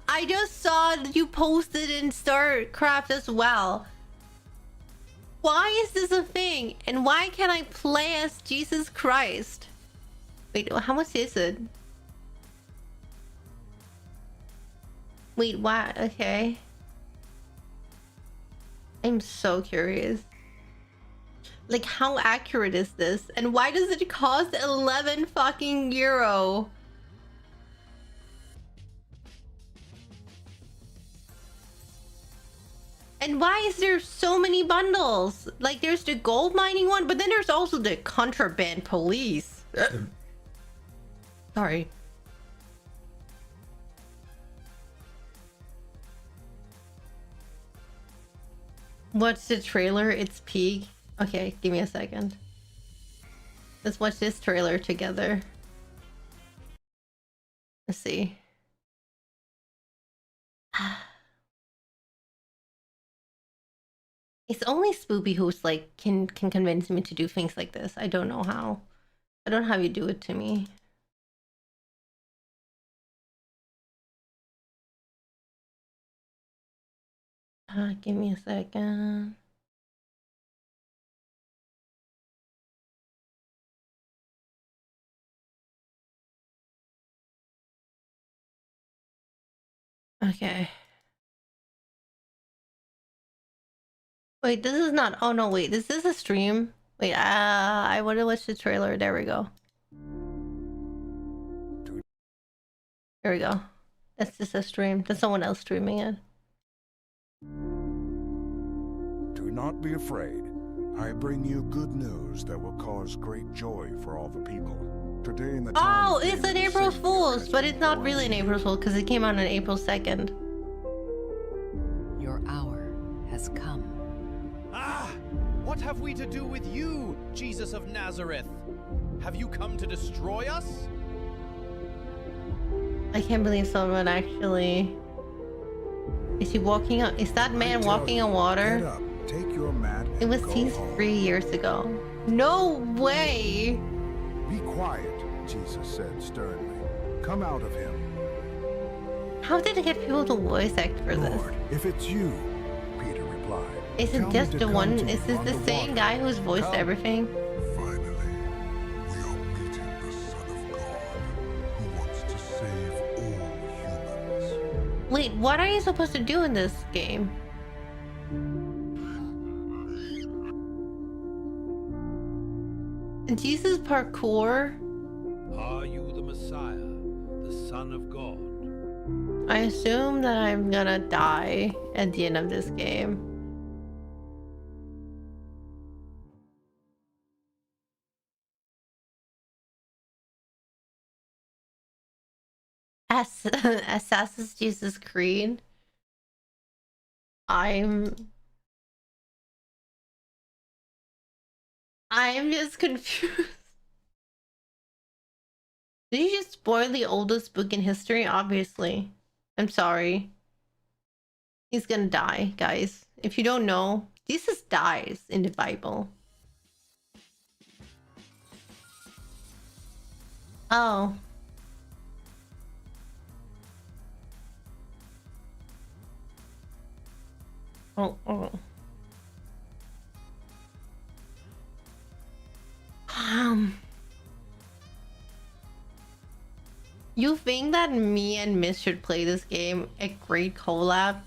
I just saw that you posted in StarCraft as well. Why is this a thing? And why can't I play as Jesus Christ? Wait, how much is it? Wait, what? Okay. I'm so curious. Like, how accurate is this? And why does it cost 11 fucking euro? And why is there so many bundles? Like, there's the gold mining one, but then there's also the contraband police. Sorry. What's the trailer? It's peak. Okay, give me a second. Let's watch this trailer together. Let's see. It's only Spoopy who's like can convince me to do things like this. I don't know how. I don't know how you do it to me. Give me a second. Okay. Wait, this is not. Oh no, wait. This is a stream. Wait, I want to watch the trailer. There we go. There we go. That's just a stream. That's someone else streaming it. Do not be afraid. I bring you good news that will cause great joy for all the people. Today in the town. Oh, it's an April Fool's, but it's not really an April Fool's because it came out on April 2nd. Your hour has come. Ah! What have we to do with you, Jesus of Nazareth? Have you come to destroy us? I can't believe someone actually. Is he walking on? Is that man walking on water? Get up, take your mat. It was teased 3 years ago. No way! Be quiet, Jesus said sternly. Come out of him. How did they get people to voice act for this? Lord, if it's you, Peter replied. Is tell it me just to the come one? to Is you this on the same water. guy who's voiced Come. everything? Finally, we are meeting the Son of God, who wants to save all humans. Wait, what are you supposed to do in this game? Jesus parkour? Are you the Messiah, the Son of God? I assume that I'm gonna die at the end of this game. Assassin's Jesus Creed. I'm just confused. Did you just spoil the oldest book in history? Obviously. I'm sorry. He's gonna die, guys. If you don't know, Jesus dies in the Bible. Oh. Oh. You think that me and Miss should play this game? A great collab?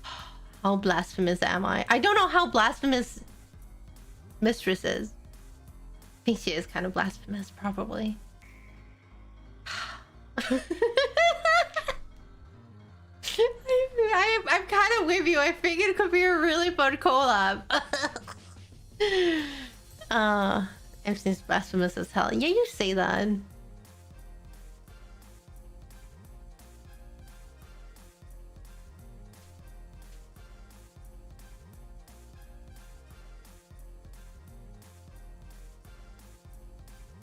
How blasphemous am I? I don't know how blasphemous Mistress is. I think she is kind of blasphemous, probably. I'm kind of with you. I think it could be a really fun collab. Everything's blasphemous as hell. Yeah, you say that.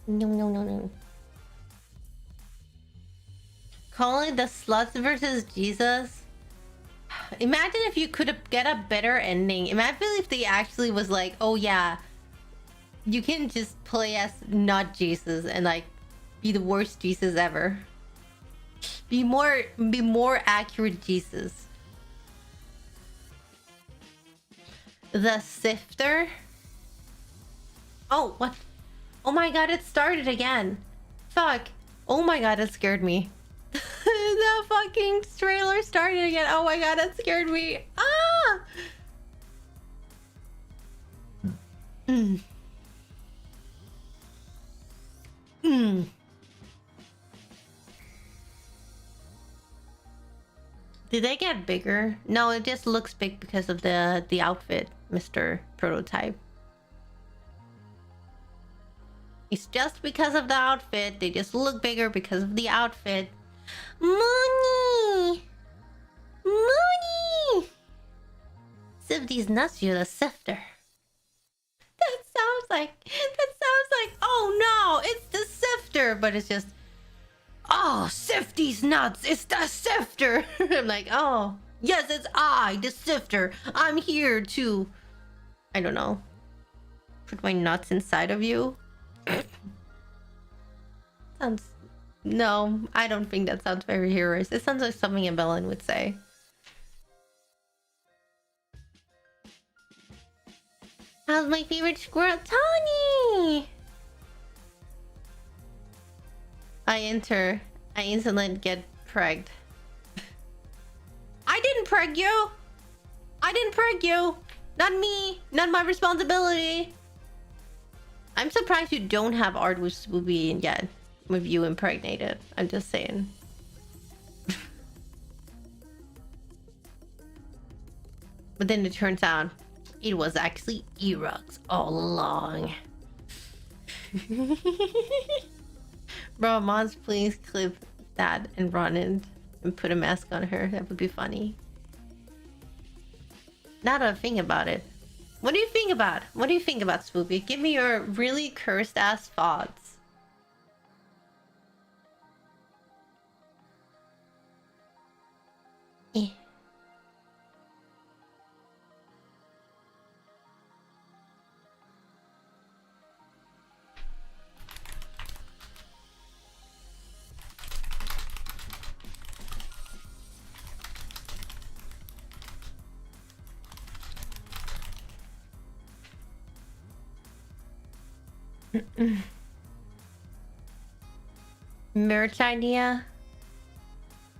No. Call it the sluts versus Jesus. Imagine if you could get a better ending. Imagine if they actually was like, oh yeah, you can just play as not Jesus and like be the worst Jesus ever. Be more accurate Jesus. The Sifter. Oh, what? Oh my god, it started again. Fuck. Oh my god, it scared me. The fucking trailer started again. Oh my god, that scared me. Ah! Did they get bigger? No, it just looks big because of the outfit, Mr. Prototype. It's just because of the outfit. They just look bigger because of the outfit. Money! Money! Sift these nuts, you're the sifter. That sounds like, oh no, it's the sifter. But it's just, oh, sift these nuts, it's the sifter. I'm like, oh, yes, it's I, the sifter. I'm here to, I don't know, put my nuts inside of you. Sounds... No, I don't think that sounds very heroic. It sounds like something a villain would say. How's my favorite squirrel? Tony! I instantly get pregged. I didn't preg you! I didn't prank you. Not me. Not my responsibility. I'm surprised you don't have art with Spoopy yet. With you impregnated. I'm just saying. But then it turns out it was actually Erox all along. Bro, mods, please clip that and run it and put a mask on her. That would be funny. Now that I think about it. What do you think about? What do you think about Spoopy? Give me your really cursed ass thoughts. Eh. Merch idea?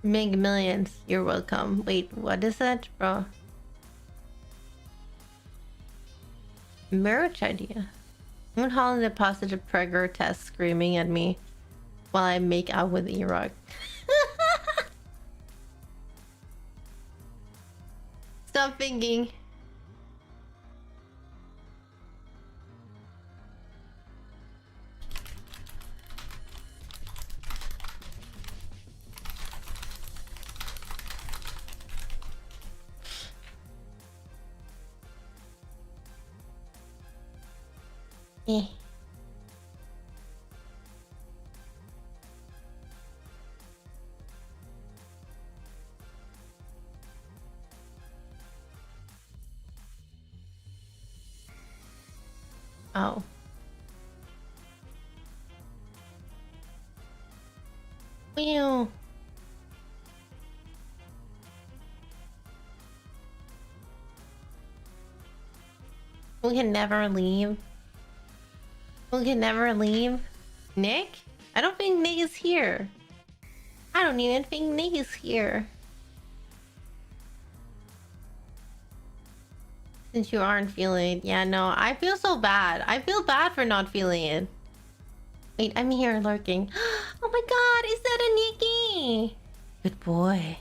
Make millions. You're welcome. Wait, what is that, bro? Merch idea. Moon Holland deposited Pregger test screaming at me while I make out with Erock. Stop thinking. Eh. Oh. Ew. We can never leave. We can never leave. Nick? I don't think Nick is here. I don't even think Nick is here. Since you aren't feeling it. Yeah, no, I feel so bad. I feel bad for not feeling it. Wait, I'm here lurking. Oh my god, is that a Nikki? Good boy.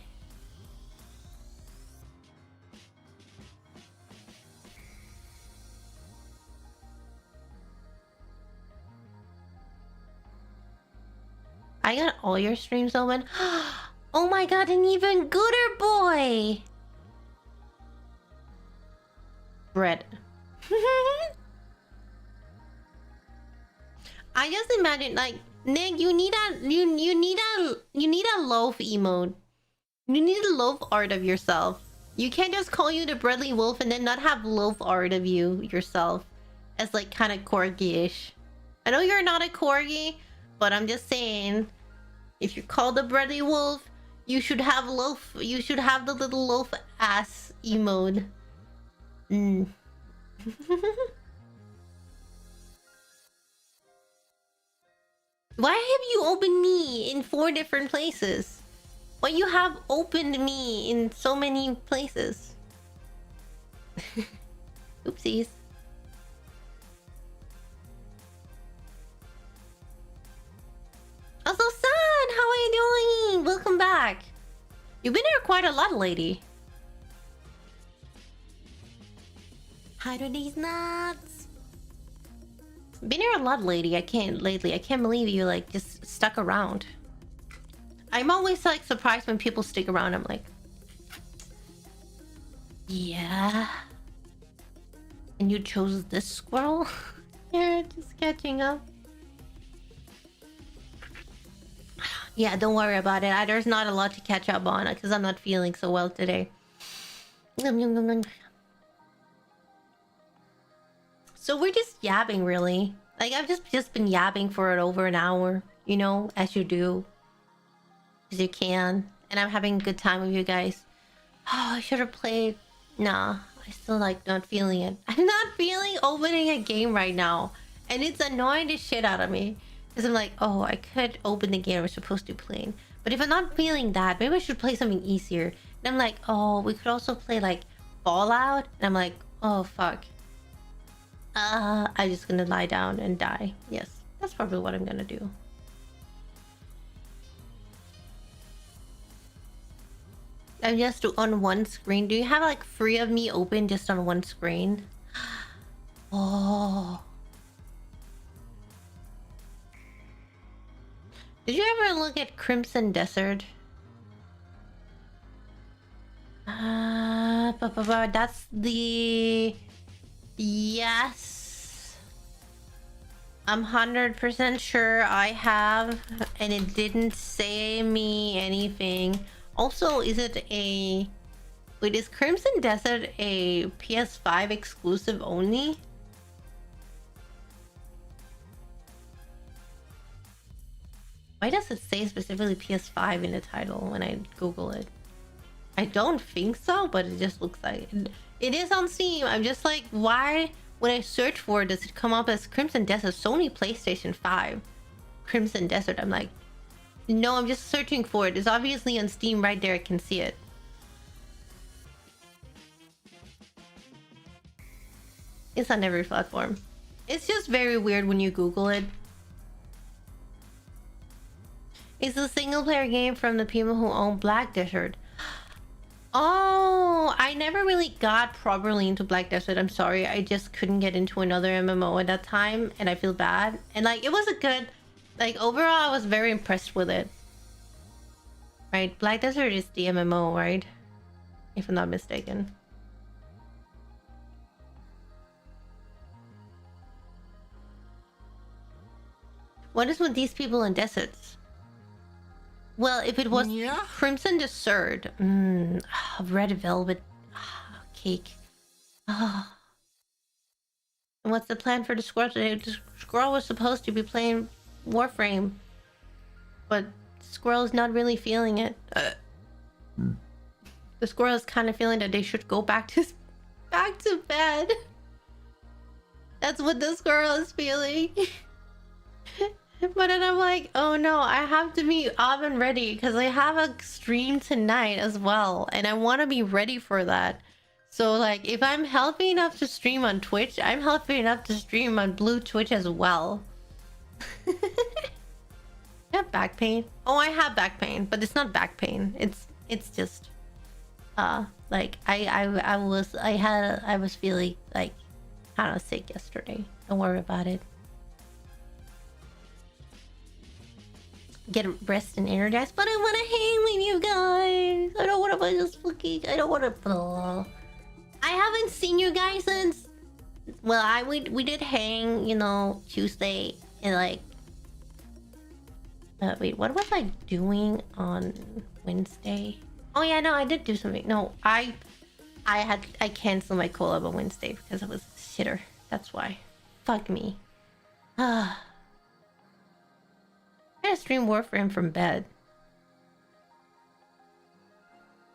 I got all your streams open. Oh my god, an even gooder boy. Bread. I just imagine, like, Nick, you need a loaf emote. You need a loaf art of yourself. You can't just call you the Bradley Wolf and then not have loaf art of you yourself as like kind of corgi-ish. I know you're not a corgi, but I'm just saying, if you're called the Bradley Wolf, you should have loaf. You should have the little loaf ass emote. Mm. Why have you opened me in 4 different places? Why you have opened me in so many places? Oopsies. Also, San, how are you doing? Welcome back. You've been here quite a lot, lady. Hi to these nuts. Been here a lot, lady. I can't believe you like just stuck around. I'm always like surprised when people stick around. I'm like, yeah. And you chose this squirrel? Yeah, just catching up. Yeah, don't worry about it. There's not a lot to catch up on because I'm not feeling so well today. So we're just yabbing, really. Like, I've just been yabbing for over an hour, you know, as you do. As you can. And I'm having a good time with you guys. Oh, I should have played. Nah, I still like not feeling it. I'm not feeling opening a game right now. And it's annoying the shit out of me. Because I'm like, oh, I could open the game we're supposed to play. But if I'm not feeling that, maybe I should play something easier. And I'm like, oh, we could also play like fallout, and I'm like, oh fuck. I'm just gonna lie down and die. Yes, that's probably what I'm gonna do. I'm just on one screen. Do you have like 3 of me open just on one screen? Oh. Did you ever look at Crimson Desert? That's the... Yes. I'm 100% sure I have, and it didn't say me anything. Also, is it a... Wait, is Crimson Desert a PS5 exclusive only? Why does it say specifically PS5 in the title when I Google it? I don't think so, but it just looks like it. It is on Steam. I'm just like, why when I search for it does it come up as Crimson Desert Sony PlayStation 5 Crimson Desert? I'm like, no, I'm just searching for it. It's obviously on Steam right there. I can see it. It's on every platform. It's just very weird when you Google it. It's a single player game from the people who own Black Desert. Oh, I never really got properly into Black Desert. I'm sorry. I just couldn't get into another MMO at that time, and I feel bad. And like, it was a good... Like, overall, I was very impressed with it. Right? Black Desert is the MMO, right? If I'm not mistaken. What is with these people in deserts? Well, if it was Crimson Desert, red velvet cake. And what's the plan for the squirrel today? The squirrel was supposed to be playing Warframe, but the squirrel is not really feeling it. The squirrel is kind of feeling that they should go back to bed. That's what the squirrel is feeling. But then I'm like, oh no, I have to be up and ready because I have a stream tonight as well, and I want to be ready for that. So like, if I'm healthy enough to stream on Twitch, I'm healthy enough to stream on Blue Twitch as well. I have back pain. Oh, I have back pain, but it's not back pain. It's just like I was feeling like kind of sick yesterday. Don't worry about it. Get rest and energized, but I want to hang with you guys. I don't want to just fucking. I don't want to. I haven't seen you guys since. Well, we did hang, you know, Tuesday and like. Wait, what was I doing on Wednesday? Oh yeah, no, I did do something. No, I canceled my collab on Wednesday because I was a shitter. That's why. Fuck me. Ah. I'm gonna stream Warframe from bed.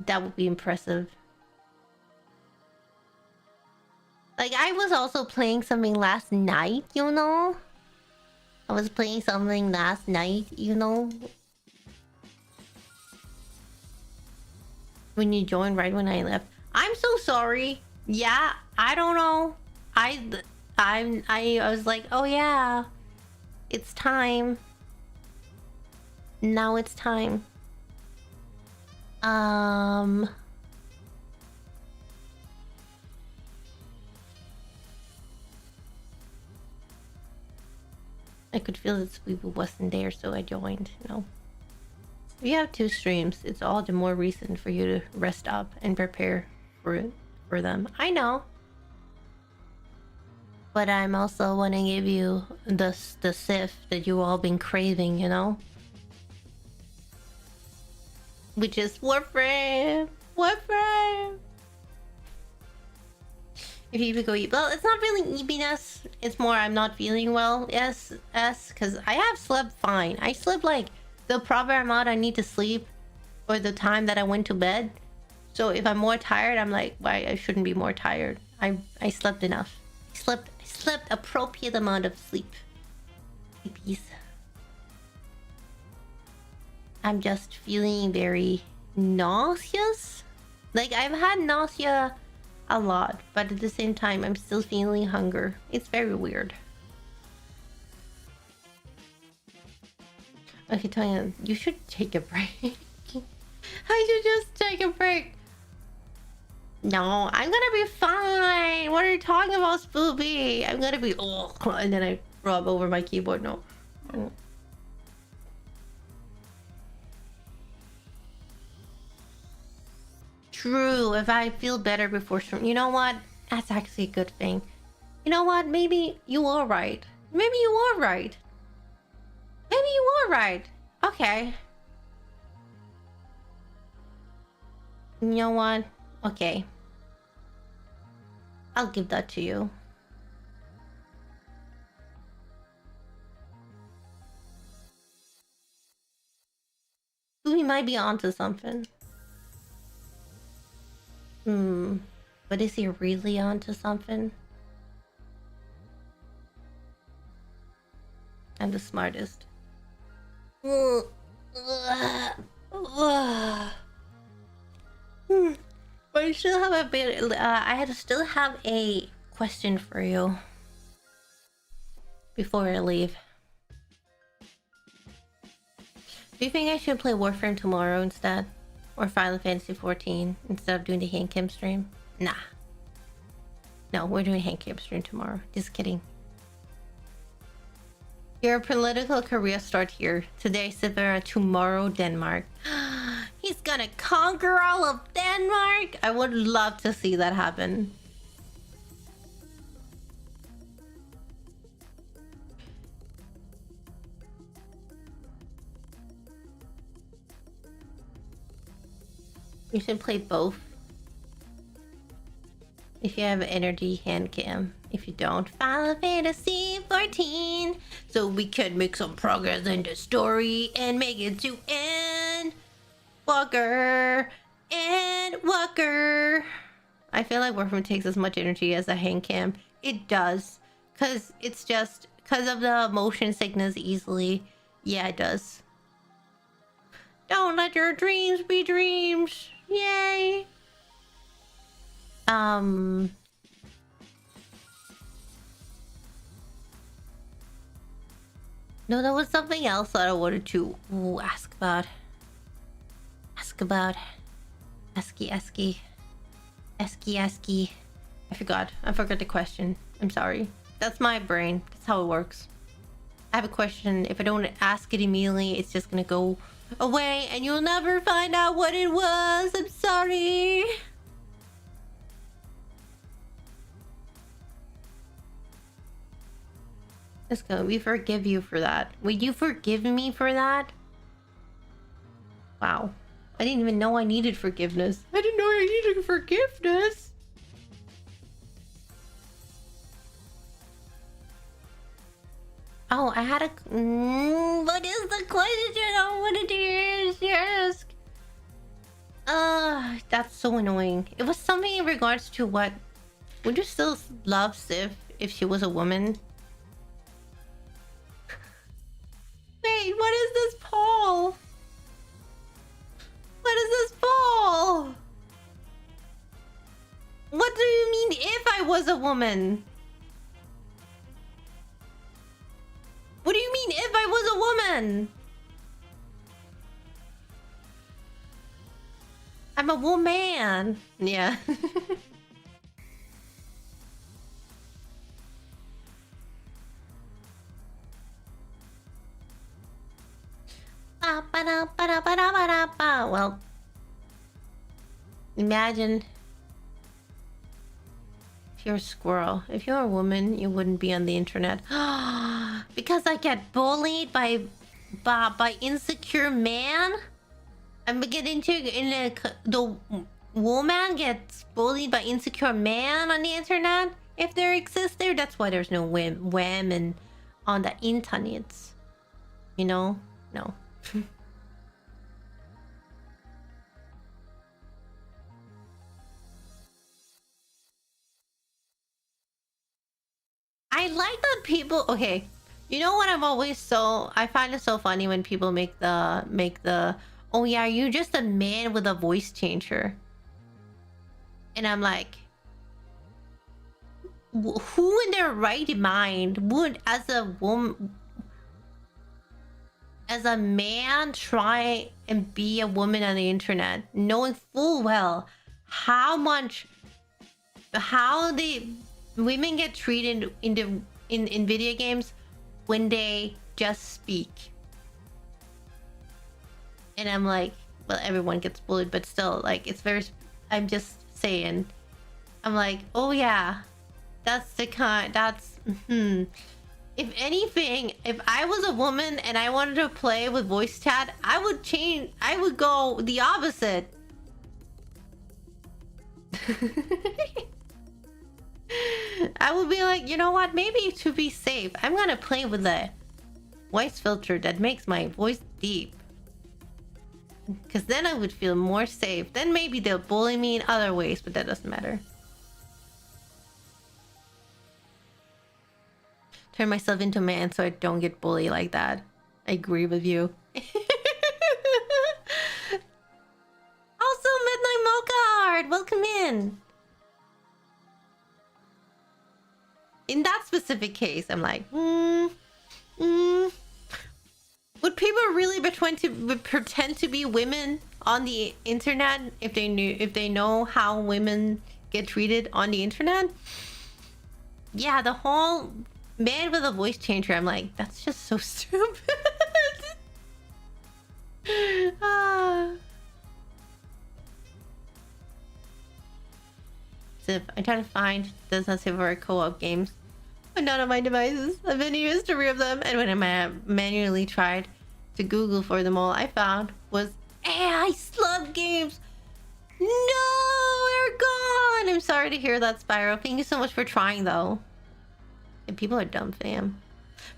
That would be impressive. Like, I was also playing something last night, you know? I was playing something last night, you know? When you joined right when I left. I'm so sorry. Yeah, I don't know. I was like, oh yeah. It's time. Now it's time. I could feel that Sweeper wasn't there, so I joined, you know. We have 2 streams. It's all the more reason for you to rest up and prepare for them. I know. But I'm also want to give you the sif that you all been craving, you know? Which is Warframe! Warframe! If you go eat, well, it's not really eepiness. It's more I'm not feeling well. Yes, because I have slept fine. I slept like the proper amount I need to sleep for the time that I went to bed. So if I'm more tired, I'm like, why I shouldn't be more tired. I slept enough. I slept appropriate amount of sleep. Sleepies. I'm just feeling very nauseous. Like, I've had nausea a lot, but at the same time, I'm still feeling hunger. It's very weird. Okay, Tanya, you should take a break. I should just take a break. No, I'm gonna be fine. What are you talking about, Spoopy? I'm gonna be and then I rub over my keyboard. No. True, if I feel better before stream. You know what? That's actually a good thing. You know what? Maybe you are right. Maybe you are right. Maybe you are right. Okay. You know what? Okay. I'll give that to you. We might be onto something. But is he really onto something? I'm the smartest. But I still have a bit. Still have a question for you before I leave. Do you think I should play Warframe tomorrow instead, or Final Fantasy 14 instead of doing the hand cam stream? Nah. No, we're doing hand cam stream tomorrow. Just kidding. Your political career start here. Today, Sivera, tomorrow, Denmark. He's gonna conquer all of Denmark? I would love to see that happen. You should play both. If you have energy, hand cam. If you don't, Final Fantasy 14. So we could make some progress in the story and make it to end Walker and Walker. I feel like Warframe takes as much energy as a hand cam. It does. Cause it's just because of the motion sickness easily. Yeah, it does. Don't let your dreams be dreams. Yay. No, there was something else that I wanted to ask about. Esky. I forgot the question. I'm sorry. That's my brain. That's how it works. I have a question. If I don't ask it immediately, it's just gonna go away and you'll never find out what it was. I'm sorry. Let's go. We forgive you for that. Will you forgive me for that? Wow. I didn't even know I needed forgiveness. I didn't know I needed forgiveness. Oh, I had a... what is the question I wanted to ask? That's so annoying. It was something in regards to what... Would you still love Sif if she was a woman? Wait, what is this poll? What is this poll? What do you mean if I was a woman? What do you mean if I was a woman? I'm a woman. Yeah. Well, imagine if you're a squirrel. If you're a woman, you wouldn't be on the internet. Because I get bullied by insecure man. I'm getting the woman gets bullied by insecure man on the internet. If there exists there, that's why there's no women on the internet. You know? No. I like that people... Okay. You know what? I find it so funny when people make the... Oh yeah, you're just a man with a voice changer. And I'm like... who in their right mind would, as a woman, as a man, try and be a woman on the internet, knowing full well how the women get treated in video games when they just speak. And I'm like, well, everyone gets bullied, but still, like, it's very, I'm just saying, I'm like, oh yeah, that's the kind, that's, if anything, if I was a woman and I wanted to play with voice chat, I would go the opposite. I would be like, you know what, maybe to be safe, I'm gonna play with a voice filter that makes my voice deep. Because then I would feel more safe. Then maybe they'll bully me in other ways, but that doesn't matter. Turn myself into a man so I don't get bullied like that. I agree with you. Also, Midnight Mokard, welcome in. In that specific case, I'm like, would people really pretend to be women on the internet if they know how women get treated on the internet? Yeah, the whole man with a voice changer, I'm like, that's just so stupid. So I'm trying to find does not say for co-op games. But none of my devices have any history of them, and when I manually tried to Google for them, all I found was AI slug games. No, they're gone. I'm sorry to hear that, Spyro. Thank you so much for trying, though. And people are dumb, fam.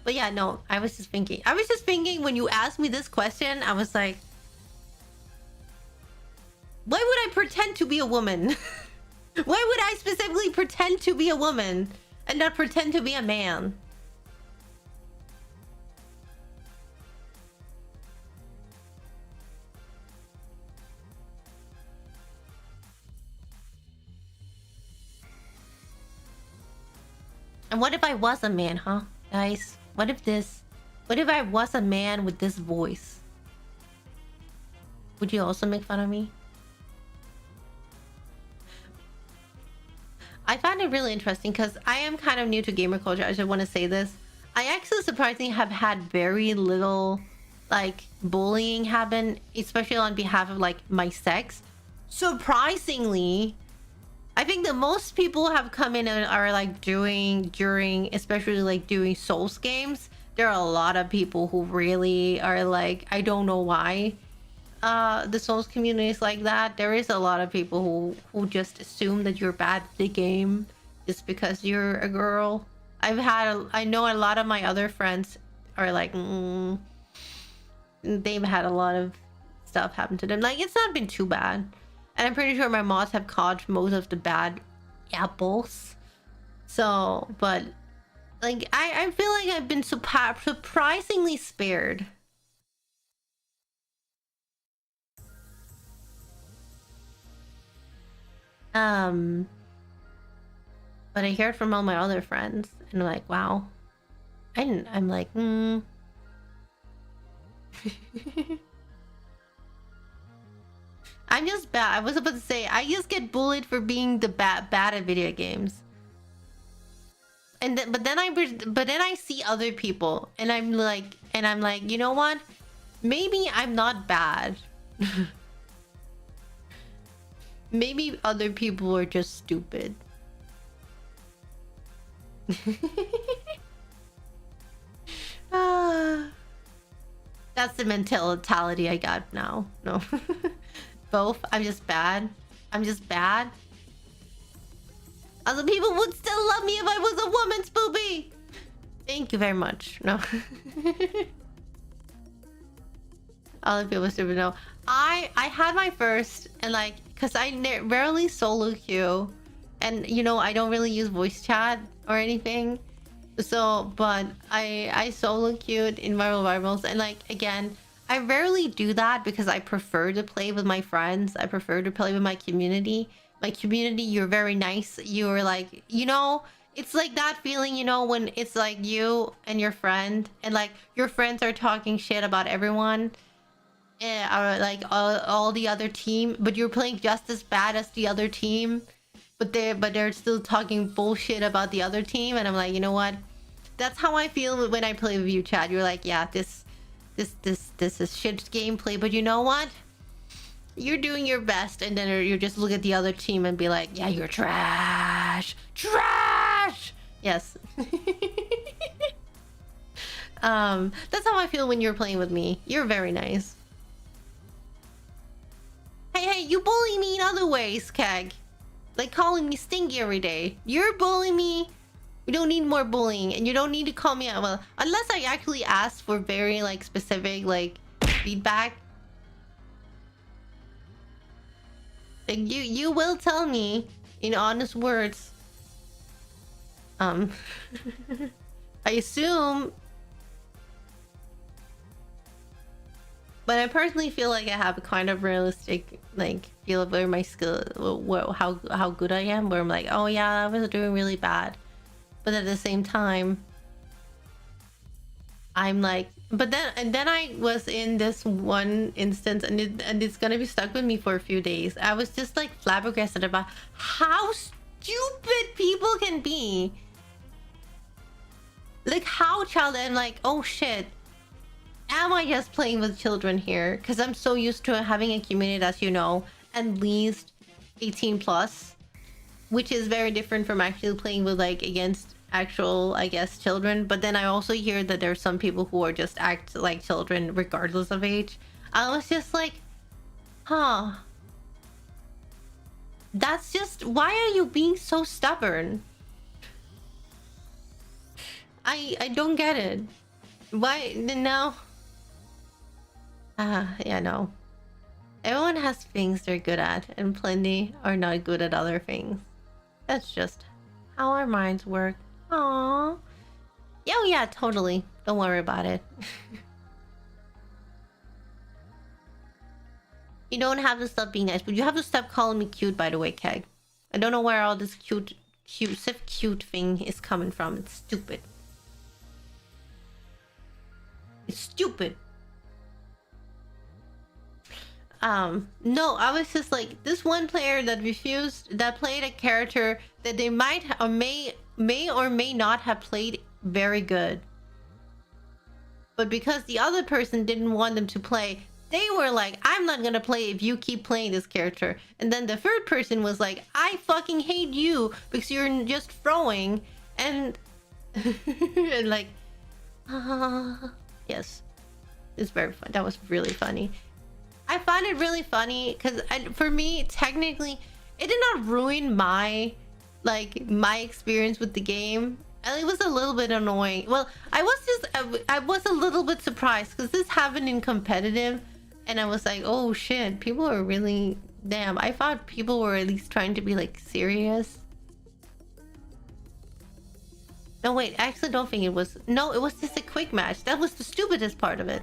But yeah, no, I was just thinking when you asked me this question, I was like, why would I pretend to be a woman? Why would I specifically pretend to be a woman and not pretend to be a man? And what if I was a man, huh? Guys, what if I was a man with this voice? Would you also make fun of me? I find it really interesting because I am kind of new to gamer culture. I just want to say this. I actually surprisingly have had very little like bullying happen, especially on behalf of like my sex. Surprisingly, I think that most people have come in and are like during especially like doing Souls games. There are a lot of people who really are like, I don't know why the Souls community is like that. There is a lot of people who just assume that you're bad at the game just because you're a girl. I know a lot of my other friends are like, they've had a lot of stuff happen to them. Like, it's not been too bad. And I'm pretty sure my mods have caught most of the bad apples. So, but like, I feel like I've been surprisingly spared. But I hear it from all my other friends, and I'm like, wow. I'm like, I'm just bad. I was about to say, I just get bullied for being the bad at video games. And then, but then I see other people, and I'm like, you know what? Maybe I'm not bad. Maybe other people are just stupid. That's the mentality I got now. No. Both. I'm just bad. Other people would still love me if I was a woman, Spoopy. Thank you very much. No. Other people still know. I had my first, and like, because I rarely solo queue, and you know, I don't really use voice chat or anything. So, but I solo queued in Marvel Rivals, and like, again, I rarely do that because I prefer to play with my friends. I prefer to play with my community. My community, you're very nice. You're like, you know, It's like that feeling, you know, when it's like you and your friend, and like your friends are talking shit about everyone, or like all the other team, but you're playing just as bad as the other team, but they're still talking bullshit about the other team, and I'm like, you know what? That's how I feel when I play with you, Chad. You're like, yeah, this is shit gameplay, but you know what? You're doing your best, and then you just look at the other team and be like, yeah, you're trash. Trash! Yes. That's how I feel when you're playing with me. You're very nice. Hey, you bully me in other ways, Keg. Like calling me stinky every day. You're bullying me. We don't need more bullying, and you don't need to call me out. Well, unless I actually ask for very like specific like feedback. Like you will tell me in honest words. I assume, but I personally feel like I have a kind of realistic like feel of where my skill, how good I am. Where I'm like, oh yeah, I was doing really bad, but at the same time, I'm like, but then I was in this one instance, and it's gonna be stuck with me for a few days. I was just like flabbergasted about how stupid people can be. Like how child, and like, oh shit, am I just playing with children here? Because I'm so used to having a community, as you know, at least 18 plus, which is very different from actually playing with like against actual, I guess, children. But then I also hear that there's some people who are just act like children regardless of age. I was just like, huh, that's just, why are you being so stubborn? I don't get it. Why no? Yeah, no. Everyone has things they're good at, and plenty are not good at other things. That's just how our minds work. Aww. Yeah, oh yeah, totally. Don't worry about it. You don't have to stop being nice, but you have to stop calling me cute, by the way, Keg. I don't know where all this cute thing is coming from. It's stupid. It's stupid. No, I was just like, this one player that played a character that they might or may or may not have played very good, but because the other person didn't want them to play, they were like, I'm not gonna play if you keep playing this character. And then the third person was like, I fucking hate you because you're just throwing, and and like, yes, it's very fun. That was really funny. I find it really funny because for me, technically, it did not ruin my experience with the game. And it was a little bit annoying. Well, I was a little bit surprised because this happened in competitive, and I was like, oh shit, people are really, damn. I thought people were at least trying to be like serious. No, wait, I actually don't think it was. No, it was just a quick match. That was the stupidest part of it.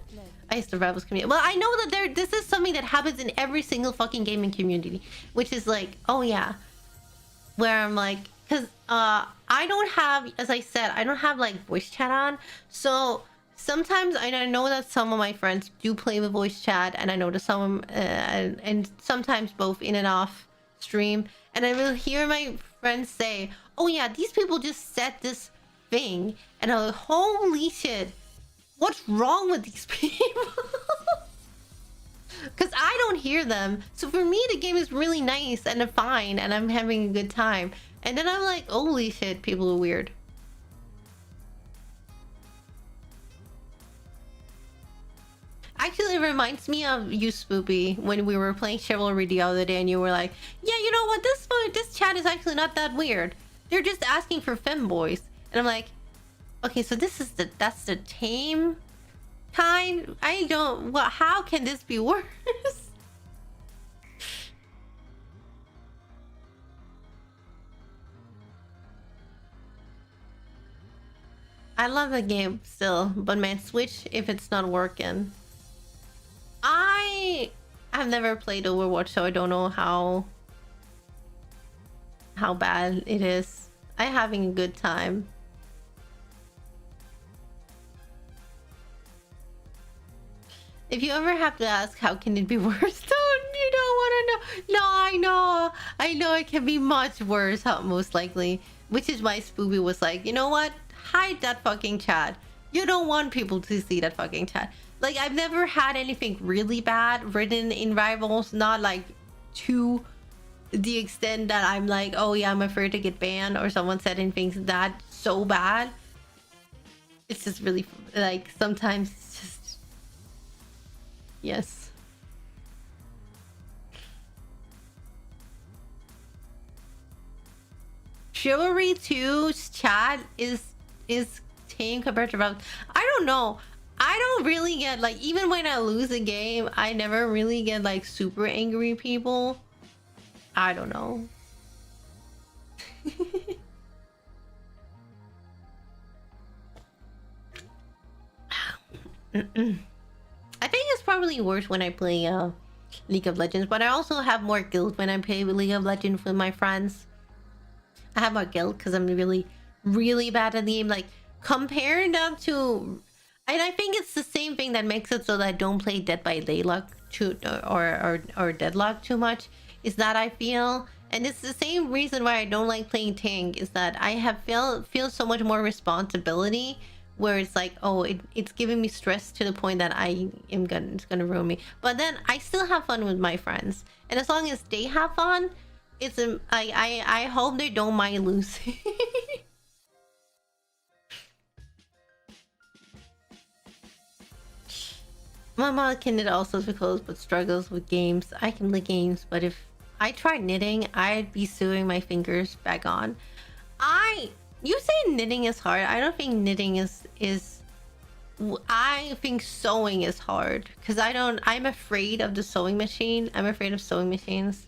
I used to Rebels community. Well, I know that this is something that happens in every single fucking gaming community, which is like, oh yeah, where I'm like, because I don't have, as I said, I don't have like voice chat on, so sometimes I know that some of my friends do play with voice chat, and I know that some and sometimes both in and off stream, and I will hear my friends say, oh yeah, these people just said this thing, and I'm like, holy shit, what's wrong with these people? Because I don't hear them. So for me, the game is really nice and fine, and I'm having a good time. And then I'm like, holy shit, people are weird. Actually, it reminds me of you, Spoopy, when we were playing Chivalry the other day, and you were like, yeah, you know what, this chat is actually not that weird. They're just asking for femboys. And I'm like, okay, so that's the tame kind? I don't, well, how can this be worse? I love the game still, but man, Switch if it's not working. I've never played Overwatch, so I don't know how bad it is. I'm having a good time. If you ever have to ask how can it be worse, you don't want to know. No, I know it can be much worse, most likely. Which is why Spoopy was like, you know what? Hide that fucking chat. You don't want people to see that fucking chat. Like, I've never had anything really bad written in Rivals, not like to the extent that I'm like, oh yeah, I'm afraid to get banned, or someone said anything that so bad. It's just really, like, sometimes it's just... Yes. Chivalry 2's chat is tame compared to Rivals. I don't know. I don't really get, like, even when I lose a game, I never really get like super angry people. I don't know. I think it's probably worse when I play League of Legends, but I also have more guilt when I play League of Legends with my friends. I have more guilt because I'm really bad at the game. Like, comparing that to... And I think it's the same thing that makes it so that I don't play Dead by Daylight or Deadlock too much, is that I feel... And it's the same reason why I don't like playing Tank, is that I have feel so much more responsibility, where it's like, oh, it's giving me stress to the point that it's gonna ruin me. But then I still have fun with my friends, and as long as they have fun, it's I hope they don't mind losing. My mom can knit all sorts of clothes, but struggles with games. I can play games, but if I tried knitting, I'd be sewing my fingers back on. You say knitting is hard. I don't think knitting is. I think sewing is hard because I'm afraid of the sewing machine. I'm afraid of sewing machines.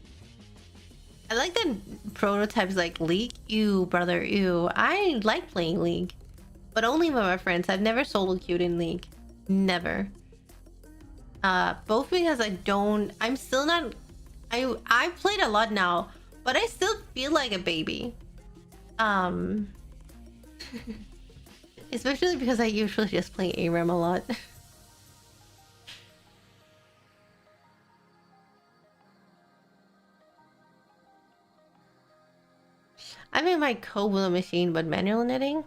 I like the prototypes like League. Ew, brother, ew. I like playing League, but only with my friends. I've never solo queued in League. Never. Both because I'm still not... I've played a lot now, but I still feel like a baby. Especially because I usually just play ARAM a lot. I made my Cobra machine, but manual knitting?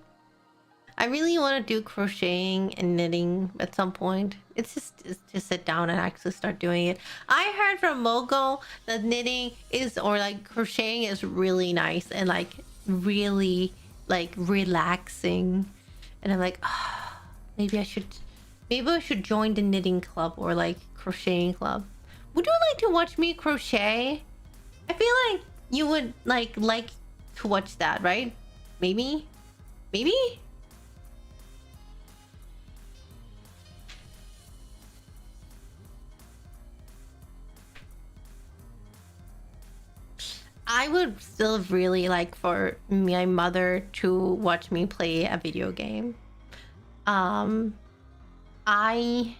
I really want to do crocheting and knitting at some point. It's to sit down and actually start doing it. I heard from Mogo that knitting is, or like crocheting is really nice and like really like relaxing. And I'm like, oh, maybe I should join the knitting club or like crocheting club. Would you like to watch me crochet? I feel like you would like to watch that, right? Maybe? I would still really like for my mother to watch me play a video game. Because I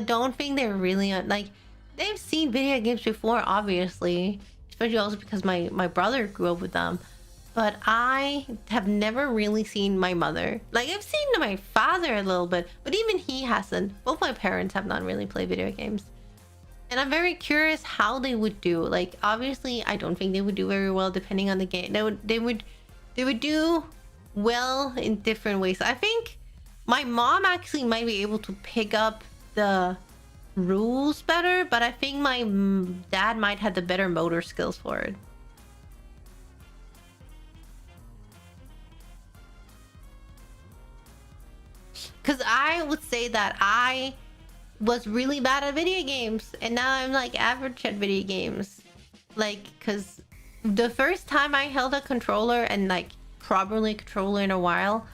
don't think they're really like, they've seen video games before, obviously, especially also because my brother grew up with them. But I have never really seen my mother. Like, I've seen my father a little bit, but even he hasn't. Both my parents have not really played video games. And I'm very curious how they would do. Like, obviously, I don't think they would do very well depending on the game. They would do well in different ways. I think my mom actually might be able to pick up the rules better, but I think my dad might have the better motor skills for it. Because I would say that I was really bad at video games, and now I'm like average at video games. Like, because the first time I held a controller and like properly a controller in a while,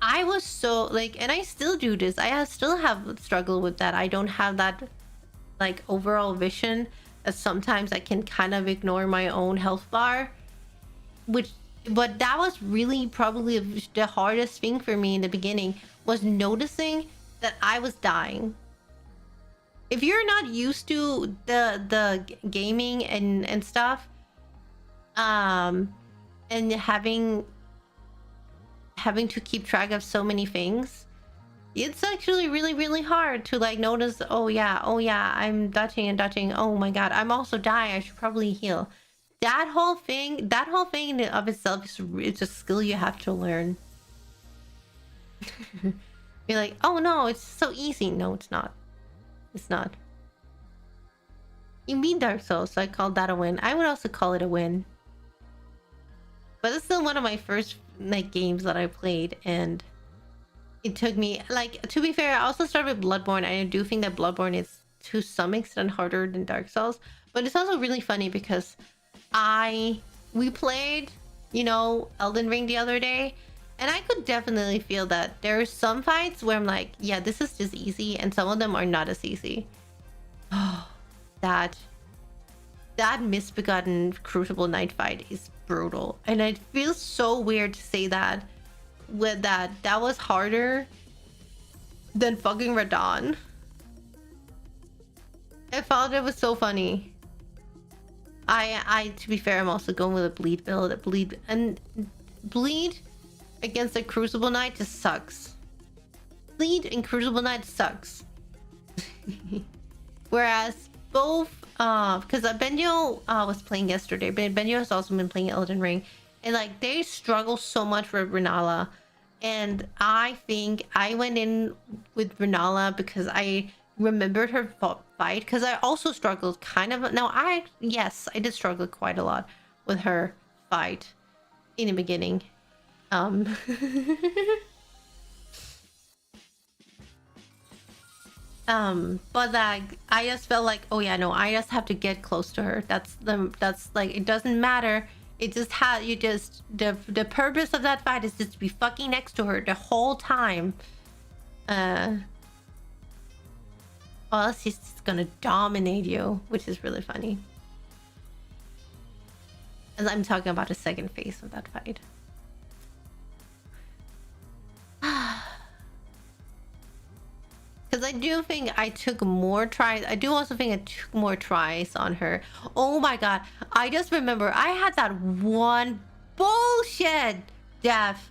I was so like, and I still do this, I still have struggled with that. I don't have that like overall vision, as sometimes I can kind of ignore my own health bar, but that was really probably the hardest thing for me in the beginning, was noticing that I was dying. If you're not used to the gaming and stuff, and having having to keep track of so many things, it's actually really, really hard to like notice, oh yeah, I'm dodging and dodging. Oh my god, I'm also dying. I should probably heal. That whole thing in and of itself it's a skill you have to learn. You're like, oh no, it's so easy. No, it's not. It's not. You beat Dark Souls, so I called that a win. I would also call it a win. But it's still one of my first like games that I played, and it took me like, to be fair, I also started with Bloodborne. I do think that Bloodborne is to some extent harder than Dark Souls, but it's also really funny because we played, you know, Elden Ring the other day, and I could definitely feel that there are some fights where I'm like, yeah, this is just easy, and some of them are not as easy. Oh, that Misbegotten Crucible Knight fight is brutal, and it feels so weird to say that with that was harder than fucking Radahn. I found it was so funny. I to be fair, I'm also going with a bleed build. Bleed against a Crucible Knight just sucks. Bleed in Crucible Knight sucks. Whereas both because Benjo was playing yesterday, but Benjo has also been playing Elden Ring, and like they struggle so much with Renala, and I think I went in with Renala because I remembered her fight, because I also struggled kind of. No, yes, I did struggle quite a lot with her fight in the beginning. But like I just felt like, oh yeah, no, I just have to get close to her. That's like, it doesn't matter. It just the purpose of that fight is just to be fucking next to her the whole time. Or else she's just gonna dominate you, which is really funny. As I'm talking about the second phase of that fight. Because I do think I took more tries. I do also think I took more tries on her. Oh my god. I just remember I had that one bullshit death.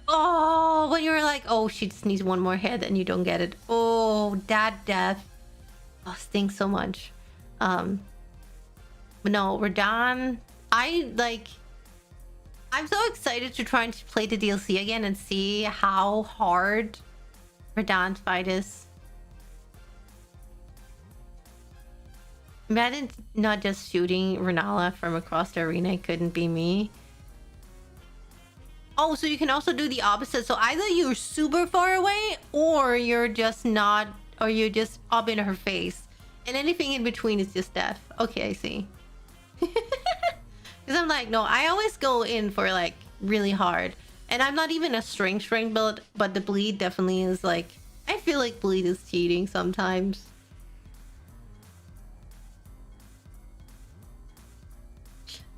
Oh, when you were like, oh, she just needs one more hit and you don't get it. Oh, that death. Oh, stinks so much. But no, Radahn. I'm so excited to try and play the DLC again and see how hard Radahn's fight is. Imagine not just shooting Renala from across the arena. It couldn't be me. Oh, so you can also do the opposite. So either you're super far away, or you're just not, or you're just up in her face, and anything in between is just death. Okay, I see. Because I'm like, no, I always go in for like really hard. And I'm not even a strength build, but the bleed definitely is like, I feel like bleed is cheating sometimes.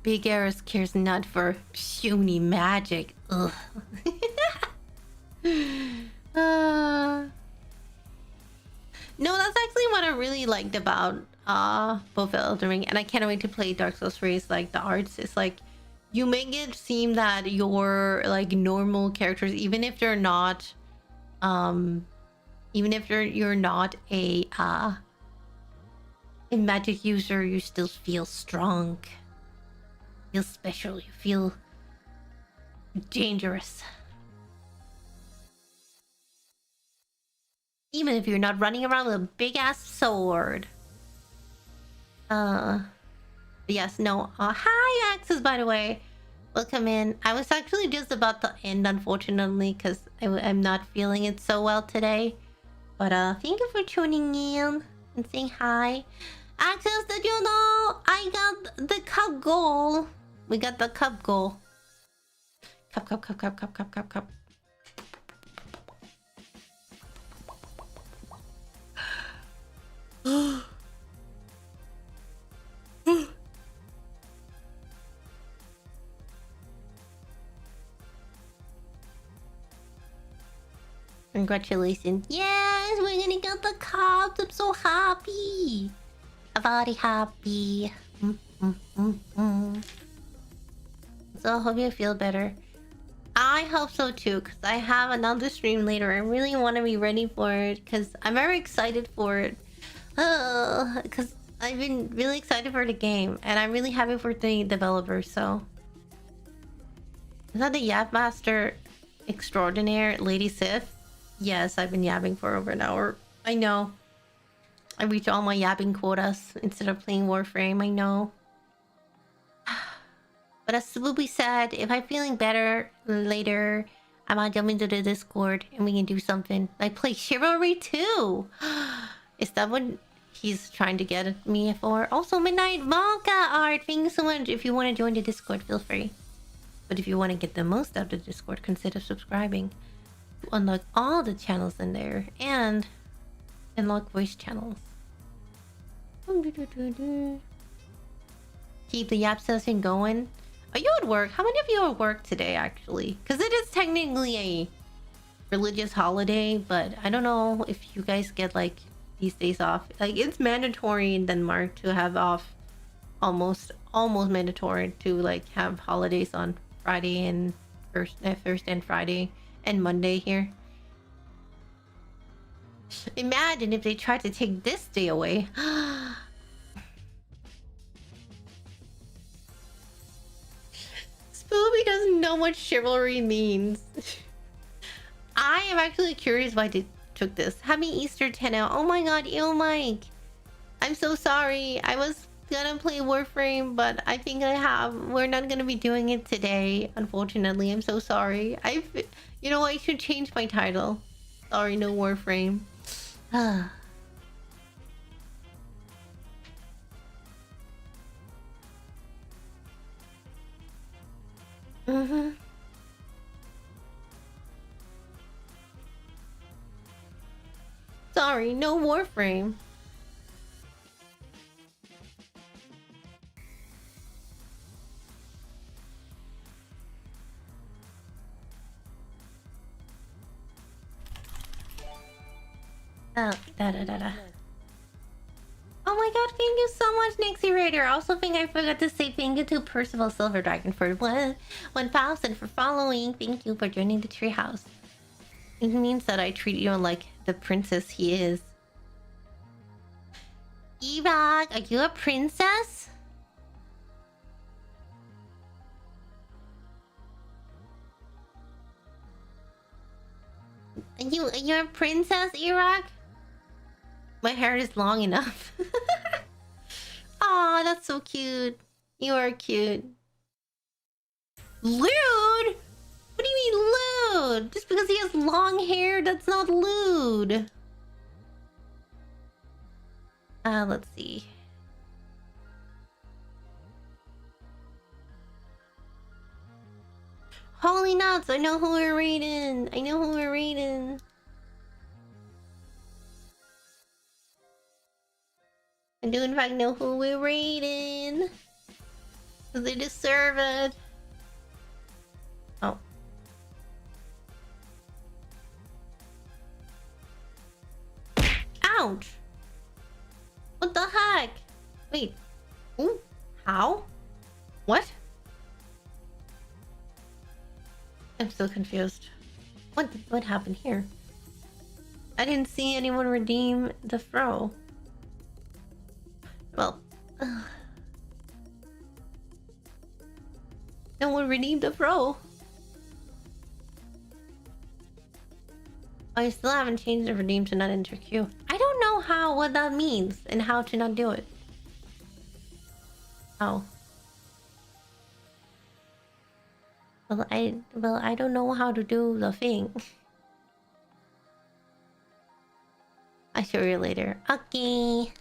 Big Eris cares not for puny magic. Ugh. No, that's actually what I really liked about both Elden Ring, and I can't wait to play Dark Souls 3. Is like the arts. It's like you make it seem that your like normal characters, even if they're not, even if you're not a magic user, you still feel strong. Feel special. You feel dangerous. Even if you're not running around with a big ass sword. Yes, no. Hi, Axis, by the way. Welcome in. I was actually just about to end, unfortunately, because I'm not feeling it so well today. But thank you for tuning in and saying hi. Axis, did you know I got the cup goal? We got the cup goal. Cup. Congratulations. Yes, we're gonna get the cups. I'm so happy. I'm very happy. So I hope you feel better. I hope so too, because I have another stream later. I really want to be ready for it, because I'm very excited for it. Because I've been really excited for the game, and I'm really happy for the developers, so... Is that the Yap Master Extraordinaire, Lady Sith? Yes, I've been yapping for over an hour. I know. I reached all my yapping quotas instead of playing Warframe, I know. But as Swoopy said, if I'm feeling better later, I might jump into the Discord and we can do something. Like play Chivalry 2! Is that what he's trying to get me for? Also, Midnight Malka Art! Thank you so much. If you want to join the Discord, feel free. But if you want to get the most out of the Discord, consider subscribing to unlock all the channels in there and unlock voice channels. Keep the Yap session going. Are you at work? How many of you are at work today, actually? Because it is technically a religious holiday, but I don't know if you guys get, like, these days off. Like, it's mandatory in Denmark to have off. Almost mandatory to, like, have holidays on Friday and Thursday and Friday and Monday here. Imagine if they tried to take this day away. Spoopy doesn't know what chivalry means. I am actually curious why they took this. Happy Easter 10 out. Oh my god, ew, Mike. I'm so sorry. I was gonna play Warframe, but I think we're not gonna be doing it today, unfortunately. I'm so sorry. You know, I should change my title. Sorry, no Warframe. Sorry, no Warframe. Oh, Oh my god, thank you so much, Nixie Raider. I also think I forgot to say thank you to Percival Silver Dragon for 1,000 for following. Thank you for joining the treehouse. It means that I treat you like the princess he is. Evag, are you a princess? Are you a princess, Iraq? My hair is long enough. Aw, that's so cute. You are cute. Lewd? What do you mean lewd? Just because he has long hair, that's not lewd. Let's see. Holy nuts, I know who we're raiding. I know who we're raiding. I do in fact know who we're raiding. Because they deserve it. Oh. Ouch! What the heck? Wait. Ooh. How? What? I'm so confused. What happened here? I didn't see anyone redeem the throw. Well, no one redeemed the throw. I still haven't changed the redeem to not enter queue. I don't know what that means and how to not do it. Oh. Well, I don't know how to do the thing. I'll show you later. Okay.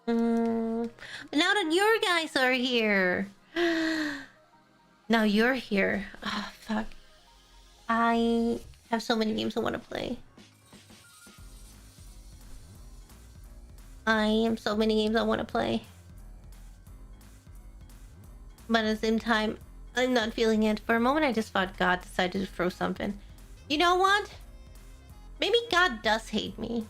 But now that your guys are here. Now you're here. Oh, fuck. I have so many games I want to play. I have so many games I want to play. But at the same time, I'm not feeling it. For a moment, I just thought God decided to throw something. You know what? Maybe God does hate me.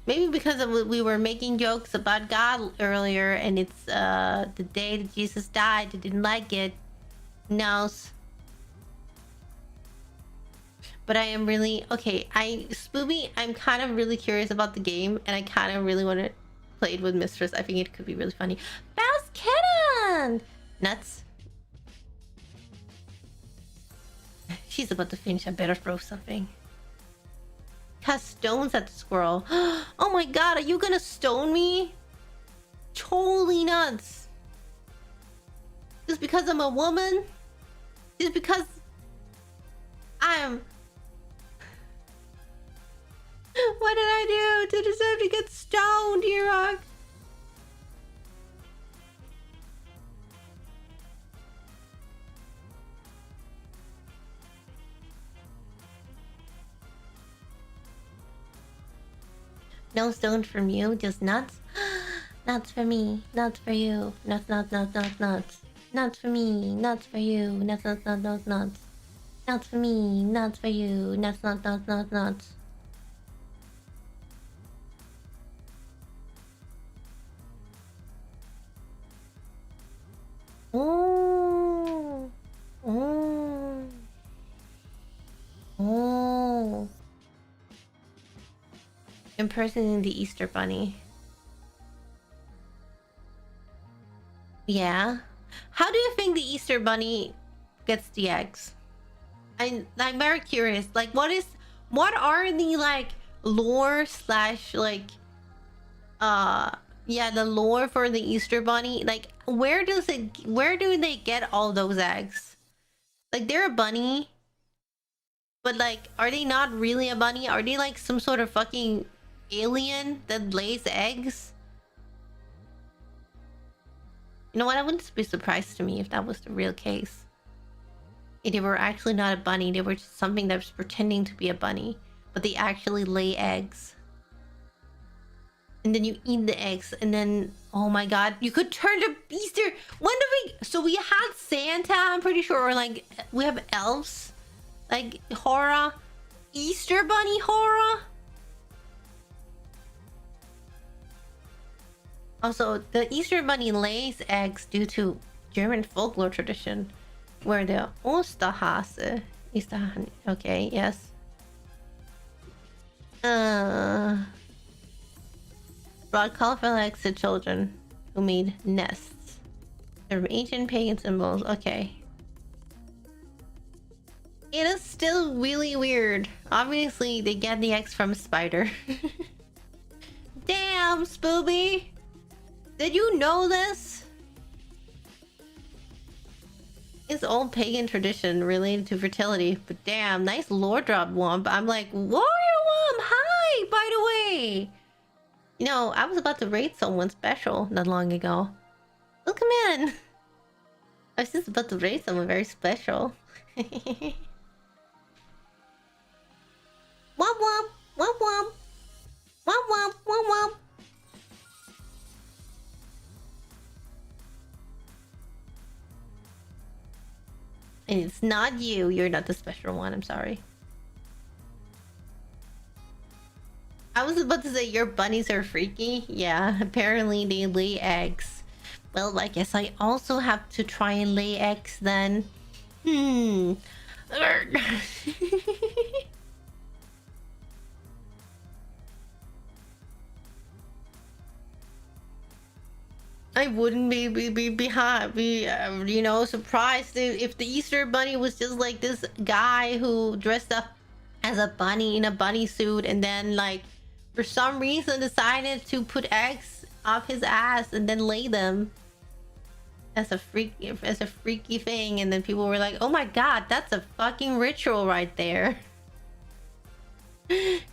Maybe because of, we were making jokes about God earlier, and it's the day that Jesus died. I didn't like it. Who knows? But I am really okay. Spooby, I'm kind of really curious about the game, and I kind of really want to play it with Mistress. I think it could be really funny. Bounce Cannon! Nuts. She's about to finish. I better throw something. Cast stones at the squirrel. Oh my god, are you gonna stone me? Totally nuts. Just because I'm a woman? Just because I'm... What did I do to deserve to get stoned, Iraq? No stones from you, just nuts? Nuts for me, nuts for you. Nuts, nuts, nuts, nuts, nuts. Nuts for me, nuts for you. Nuts, nuts, nuts, nuts, nuts. Nuts for me, nuts for you. Nuts, nuts, nuts, nuts, nuts. Oh. Oh. Oh. Impersonating the Easter Bunny. Yeah. How do you think the Easter Bunny gets the eggs? I'm very curious. Like, what are the like lore slash like yeah, the lore for the Easter Bunny? Like, where do they get all those eggs? Like, they're a bunny, but like, are they not really a bunny? Are they like some sort of fucking alien that lays eggs? You know what? I wouldn't be surprised to me if that was the real case. If they were actually not a bunny, they were just something that was pretending to be a bunny, but they actually lay eggs. And then you eat the eggs, and then, oh my god, you could turn to Easter. When did we... So we had Santa, I'm pretty sure, or like, we have elves. Like, horror. Easter Bunny horror? Also, the Easter Bunny lays eggs due to German folklore tradition, where the Osterhase... Okay, yes. Brought colorful eggs to children who made nests. They're ancient pagan symbols. Okay. It is still really weird. Obviously, they get the eggs from a spider. Damn, Spooby! Did you know this? It's old pagan tradition related to fertility. But damn, nice lore drop, Womp. I'm like, Warrior Womp! Hi, by the way! You know, I was about to raid someone special not long ago. Welcome in! I was just about to raid someone very special. Womp womp! Womp womp! Womp womp! Womp womp! And it's not you. You're not the special one. I'm sorry. I was about to say your bunnies are freaky. Yeah, apparently they lay eggs. Well, I guess I also have to try and lay eggs then. I wouldn't be happy, you know, surprised if the Easter Bunny was just like this guy who dressed up as a bunny in a bunny suit and then like for some reason decided to put eggs off his ass and then lay them as a freaky thing, and then people were like, oh my god, that's a fucking ritual right there.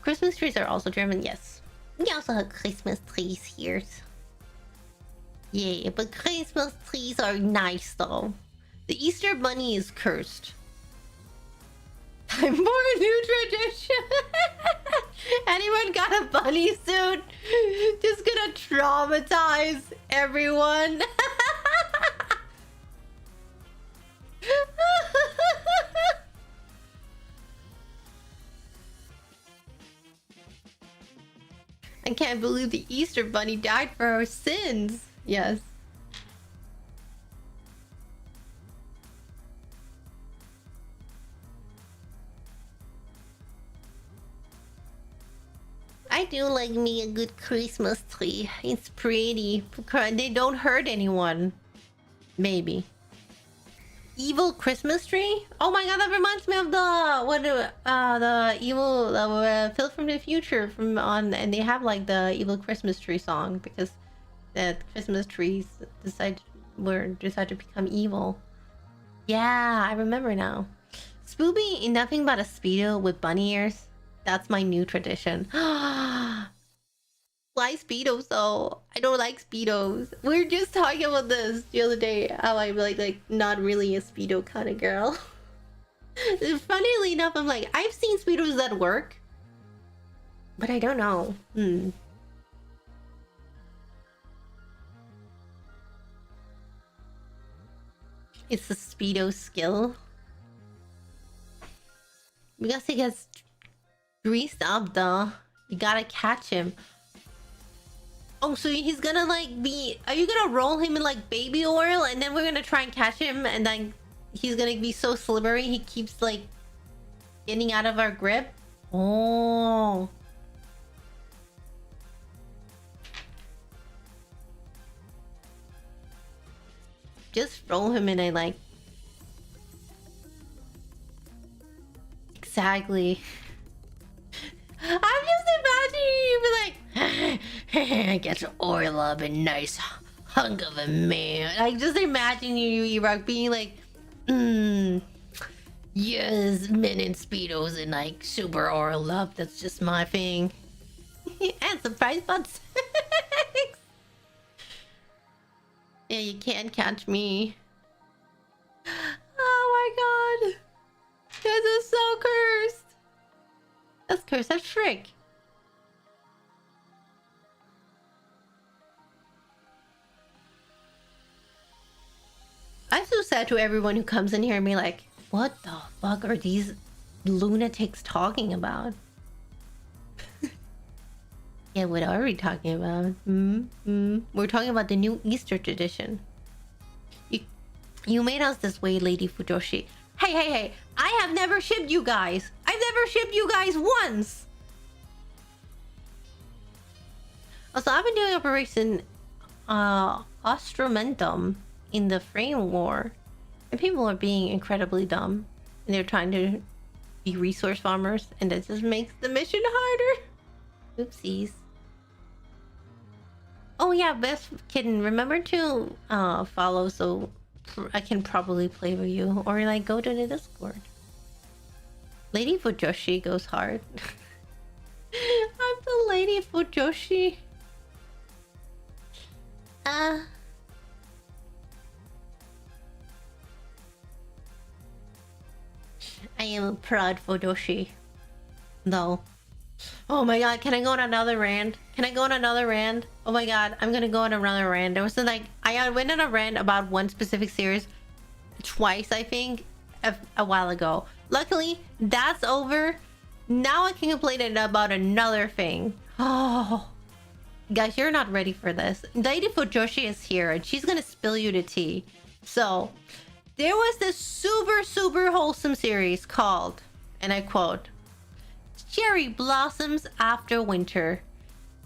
Christmas trees are also German, yes. We also have Christmas trees here. Yeah, but Christmas trees are nice though. The Easter Bunny is cursed. Time for a new tradition. Anyone got a bunny suit? Just gonna traumatize everyone. I can't believe the Easter Bunny died for our sins. Yes. I do like me a good Christmas tree. It's pretty. They don't hurt anyone. Maybe. Evil Christmas tree? Oh my god, that reminds me of the evil Phil from the Future from on, and they have like the evil Christmas tree song because the Christmas trees decide to become evil. Yeah, I remember now. Spoopy in nothing but a Speedo with bunny ears. That's my new tradition. Why Speedos though? I don't like Speedos. We were just talking about this the other day. How I'm like not really a Speedo kind of girl. Funnily enough, I'm like, I've seen Speedos that work. But I don't know. It's a Speedo skill. Because he gets greased up though. You gotta catch him. Oh, so he's gonna like be... Are you gonna roll him in like baby oil and then we're gonna try and catch him and then he's gonna be so slippery he keeps like getting out of our grip? Oh. Just roll him in a like... Exactly. I'm just imagining you be like, get your oil up and nice hunk of a man. Like just imagine you, Iraq, being like, yes, men in Speedos and like super oil up. That's just my thing. And surprise butts. Yeah, you can't catch me. Oh my god. This is so cursed. That's cursed as frick. I'm so sad to everyone who comes in here and be like, what the fuck are these lunatics talking about? Yeah, what are we talking about? We're talking about the new Easter tradition. You made us this way, Lady Fujoshi. Hey, I have never shipped you guys. I've never shipped you guys once. Also, I've been doing Operation Ostrumentum in the Frame War. And people are being incredibly dumb. And they're trying to be resource farmers. And that just makes the mission harder. Oopsies. Oh yeah, Best Kitten, remember to follow so I can probably play with you. Or like go to the Discord. Lady Fujoshi goes hard. I'm the Lady Fujoshi. I am a proud Fujoshi. No. Oh my god, can I go on another rant? Oh my god, I'm gonna go on another rant. There was like, I went on a rant about one specific series twice, I think, a while ago. Luckily, that's over. Now I can complain about another thing. Oh, guys, you're not ready for this. Lady Fujoshi is here and she's gonna spill you the tea. So, there was this super wholesome series called, and I quote, Cherry Blossoms After Winter.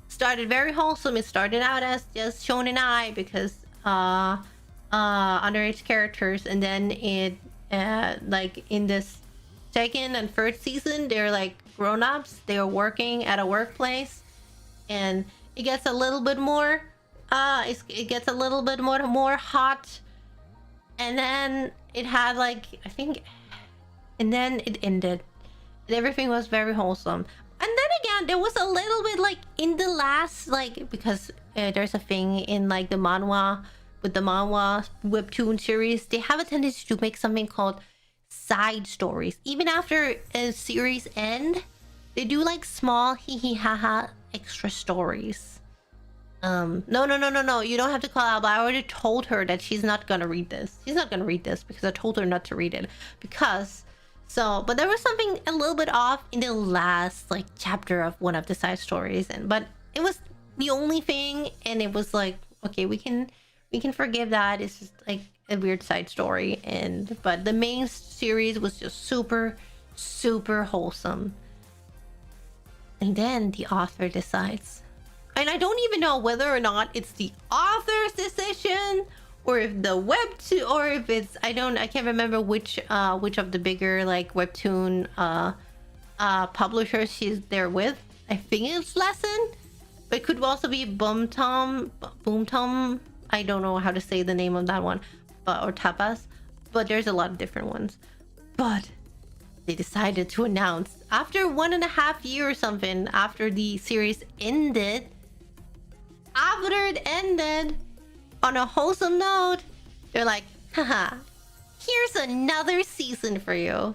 Started very wholesome. It started out as just Shonen Ai because underage characters, and then it like in this second and third season they're like grown-ups. They're working at a workplace, and it gets a little bit more it gets a little bit more hot, and then it had like, I think, and then it ended. Everything was very wholesome. And then again, there was a little bit like in the last, like, because there's a thing in like the manhwa, with the manhwa webtoon series, they have a tendency to make something called side stories. Even after a series end, they do like small hee hee ha ha extra stories. No, you don't have to call out, but I already told her that she's not gonna read this. She's not gonna read this because I told her not to read it. Because so, but there was something a little bit off in the last like chapter of one of the side stories, but it was the only thing, and it was like, okay, we can forgive that. It's just like a weird side story, but the main series was just super wholesome. And then the author decides, and I don't even know whether or not it's the author's decision or if the webtoon, or if it's I can't remember which of the bigger like webtoon publishers she's there with. I think it's Lesson, but it could also be Boomtom. I don't know how to say the name of that one, or Tapas, but there's a lot of different ones. But they decided to announce after 1.5 years or something, after the series ended, after it ended on a wholesome note, they're like, haha, here's another season for you.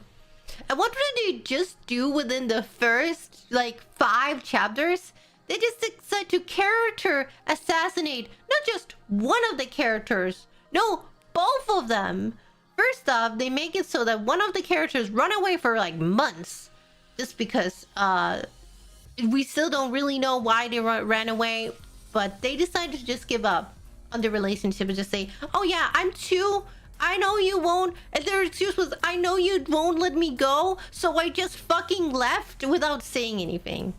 And what did they just do within the first like 5 chapters? They just decide to character assassinate not just one of the characters, no, both of them. First off, they make it so that one of the characters run away for like months, just because we still don't really know why they ran away, but they decided to just give up on the relationship and just say, oh yeah, I know you won't, and their excuse was, I know you won't let me go, so I just fucking left without saying anything.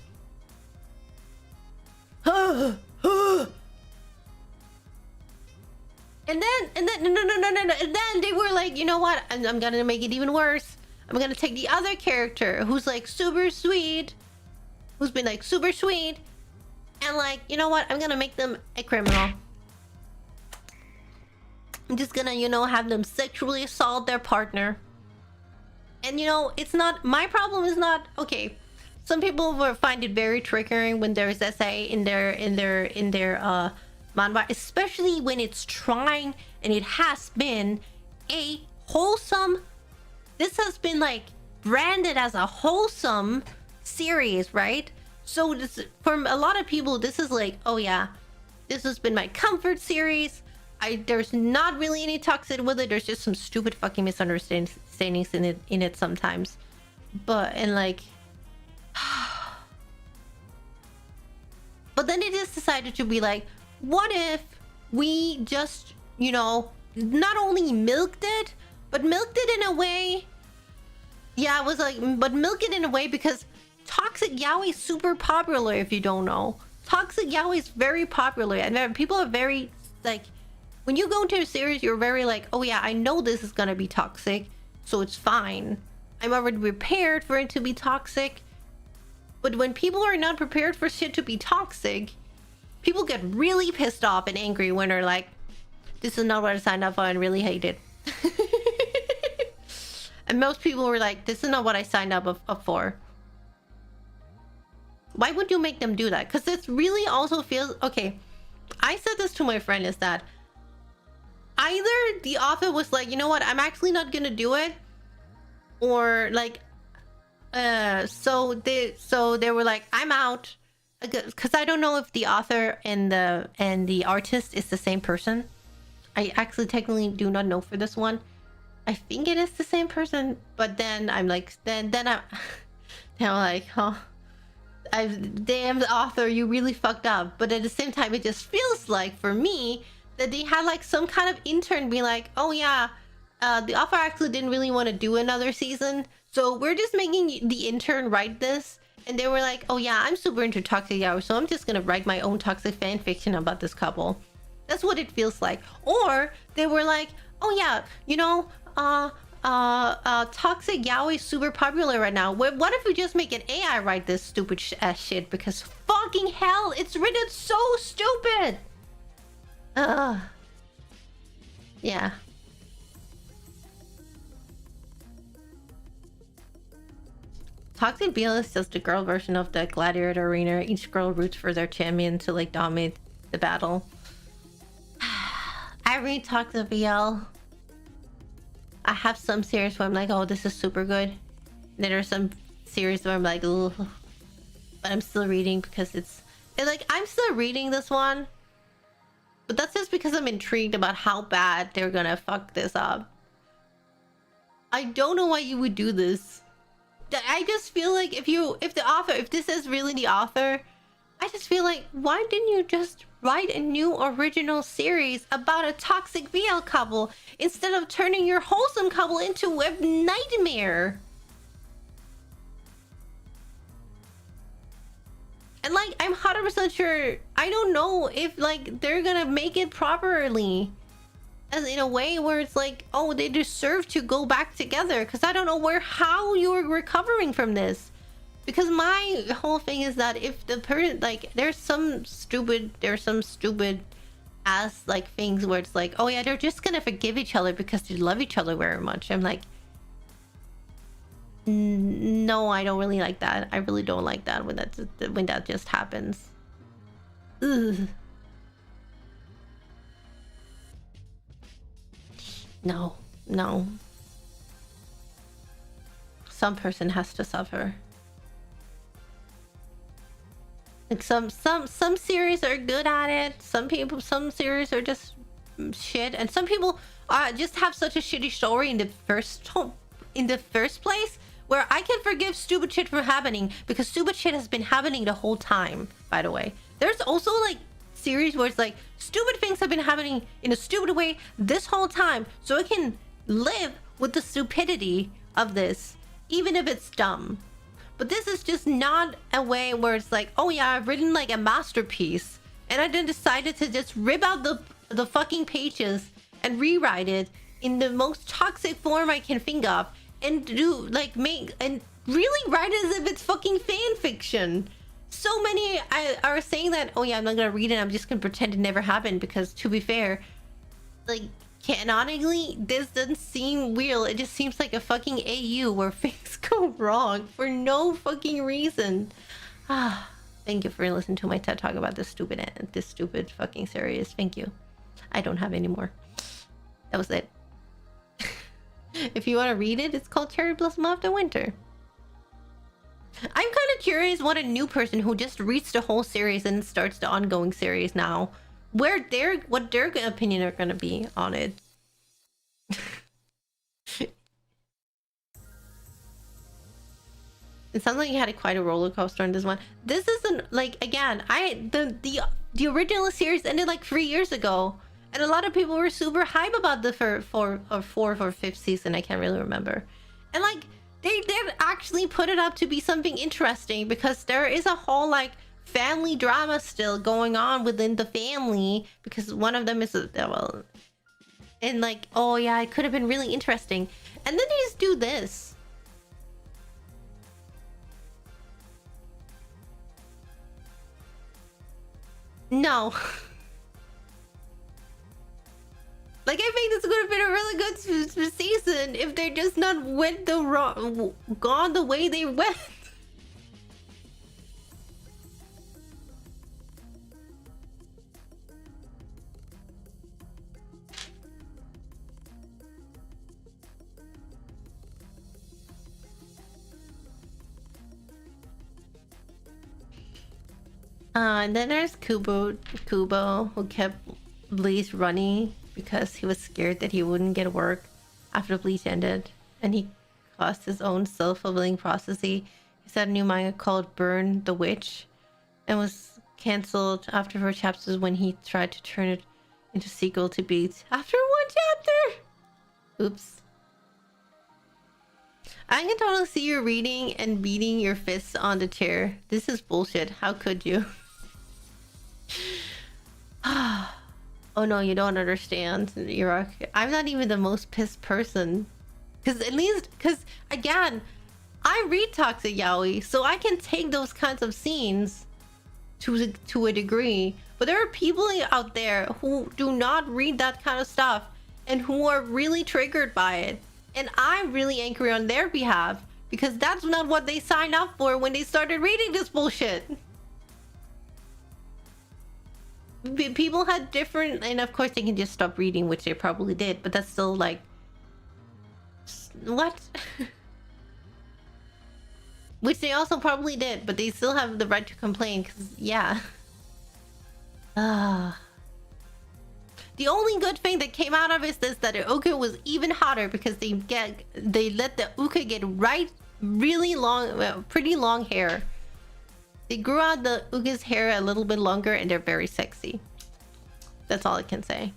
And then they were like, you know what? I'm gonna make it even worse. I'm gonna take the other character who's like super sweet, who's been like super sweet, and like, you know what? I'm gonna make them a criminal. I'm just gonna, you know, have them sexually assault their partner. And you know, it's not my problem. Is not okay. Some people will find it very triggering when there's SA in their manhwa, especially when it's trying, and it has been a wholesome. This has been like branded as a wholesome series, right? So this, for a lot of people, this is like, oh yeah, this has been my comfort series. There's not really any toxic with it. There's just some stupid fucking misunderstandings in it sometimes. But and like, but then they just decided to be like, what if we just, you know, not only milked it, but milked it in a way. Yeah, it was like, but milk it in a way because toxic yaoi is super popular. If you don't know, toxic yaoi is very popular, and people are very like, when you go into a series, you're very like, oh yeah, I know this is gonna be toxic, so it's fine. I'm already prepared for it to be toxic. But when people are not prepared for shit to be toxic, people get really pissed off and angry when they're like, this is not what I signed up for and really hate it. And most people were like, this is not what I signed up for. Why would you make them do that? Because this really also feels... Okay, I said this to my friend, is that either the author was like, you know what, I'm actually not gonna do it, or like so they were like, I'm out, because I don't know if the author and the artist is the same person. I actually technically do not know for this one. I think it is the same person, but then I'm like, then I'm like, oh, damn, the author, you really fucked up. But at the same time, it just feels like for me that they had like some kind of intern be like, oh yeah, the author actually didn't really want to do another season, so we're just making the intern write this. And they were like, oh yeah, I'm super into toxic yaoi, so I'm just gonna write my own toxic fan fiction about this couple. That's what it feels like. Or they were like, oh yeah, you know, toxic yaoi is super popular right now. What if we just make an AI write this stupid ass shit? Because fucking hell, it's written so stupid. Yeah. Toxic BL is just a girl version of the gladiator arena. Each girl roots for their champion to like dominate the battle. I read Toxic BL. I have some series where I'm like, oh, this is super good. And then there are some series where I'm like, ugh. But I'm still reading because it's like, I'm still reading this one. But that's just because I'm intrigued about how bad they're gonna fuck this up. I don't know why you would do this. I just feel like if this is really the author, I just feel like, why didn't you just write a new original series about a toxic BL couple instead of turning your wholesome couple into a nightmare? And like, I'm 100% sure, I don't know if like they're gonna make it properly, as in a way where it's like, oh, they deserve to go back together, because I don't know how you're recovering from this. Because my whole thing is that if the person, like, there's some stupid ass like things where it's like, oh yeah, they're just gonna forgive each other because they love each other very much. I'm like, no, I don't really like that. I really don't like that when that just happens. Ugh. No. Some person has to suffer. Like some series are good at it. Some series are just shit, and some people just have such a shitty story in the first place, where I can forgive stupid shit from happening because stupid shit has been happening the whole time. By the way, there's also like series where it's like stupid things have been happening in a stupid way this whole time, so I can live with the stupidity of this, even if it's dumb. But this is just not a way where it's like, oh yeah, I've written like a masterpiece, and I then decided to just rip out the fucking pages and rewrite it in the most toxic form I can think of, and do like make and really write it as if it's fucking fan fiction. So many are saying that, oh yeah, I'm not gonna read it, I'm just gonna pretend it never happened, because to be fair, like, canonically, this doesn't seem real. It just seems like a fucking AU where things go wrong for no fucking reason. Thank you for listening to my TED talk about this stupid fucking series. Thank you. I don't have any more. That was it. If you want to read it, it's called Cherry Blossom After Winter. I'm kind of curious what a new person who just reads the whole series and starts the ongoing series now, what their opinion are gonna be on it. It sounds like you had quite a roller coaster on this one. This isn't like, again, the original series ended like 3 years ago, and a lot of people were super hype about the fourth or fifth season. I can't really remember, and like they did actually put it up to be something interesting, because there is a whole like family drama still going on within the family, because one of them is well, and like, oh yeah, it could have been really interesting, and then they just do this. No. Like, I think this would have been a really good season if they're just not gone the way they went. And then there's Kubo, who kept Bleach running because he was scared that he wouldn't get work after Bleach ended, and he caused his own self-fulfilling prophecy. He started a new manga called Burn the Witch, and was cancelled after 4 chapters when he tried to turn it into sequel to Beat after 1 chapter. Oops. I can totally see you reading and beating your fists on the chair. This is bullshit. How could you? Oh no, you don't understand. I'm not even the most pissed person. Because again, I read toxic yaoi, so I can take those kinds of scenes to a degree. But there are people out there who do not read that kind of stuff and who are really triggered by it. And I'm really angry on their behalf, because that's not what they signed up for when they started reading this bullshit. People had different, and of course they can just stop reading, which they probably did, but that's still like, what? Which they also probably did, but they still have the right to complain, because yeah. The only good thing that came out of it is that the uka was even hotter, because they let the uka get pretty long hair. They grew out the Uga's hair a little bit longer and they're very sexy. That's all I can say.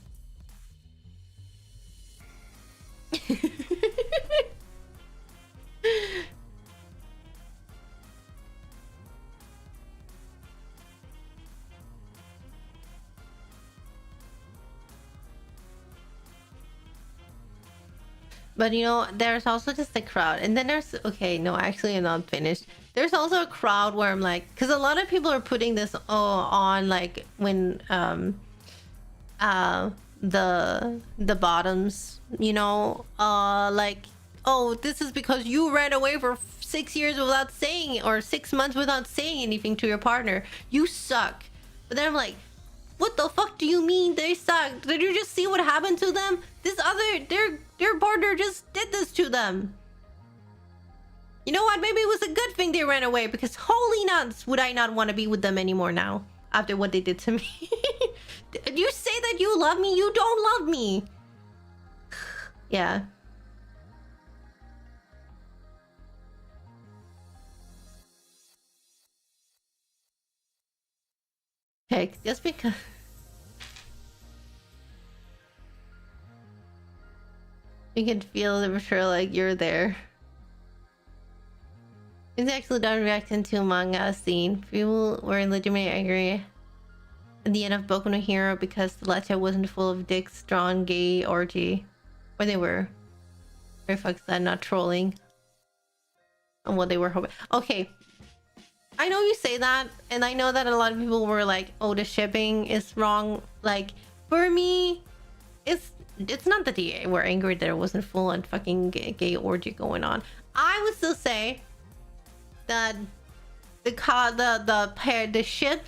But you know, there's also just a crowd, and then there's okay, no, actually, I'm not finished. There's also a crowd where I'm like, because a lot of people are putting this on like when the bottoms, you know, like, oh, this is because you ran away for 6 years without saying, or 6 months without saying anything to your partner. You suck. But then I'm like, what the fuck do you mean they suck? Did you just see what happened to them? This other, their partner just did this to them. You know what? Maybe it was a good thing they ran away, because holy nuts, would I not want to be with them anymore now after what they did to me. You say that you love me, you don't love me. Yeah. Heck, just because you can feel the pressure like you're there. It's actually done reacting to a manga scene. People were legitimately angry at the end of Boku no Hero because the letter wasn't full of dicks, drawn, gay orgy. Or they were. Where the fuck is that? Not trolling. And what they were hoping. Okay. I know you say that, and I know that a lot of people were like, oh, the shipping is wrong. Like, for me, it's not that they were angry that it wasn't full on fucking gay orgy going on. I would still say that the ship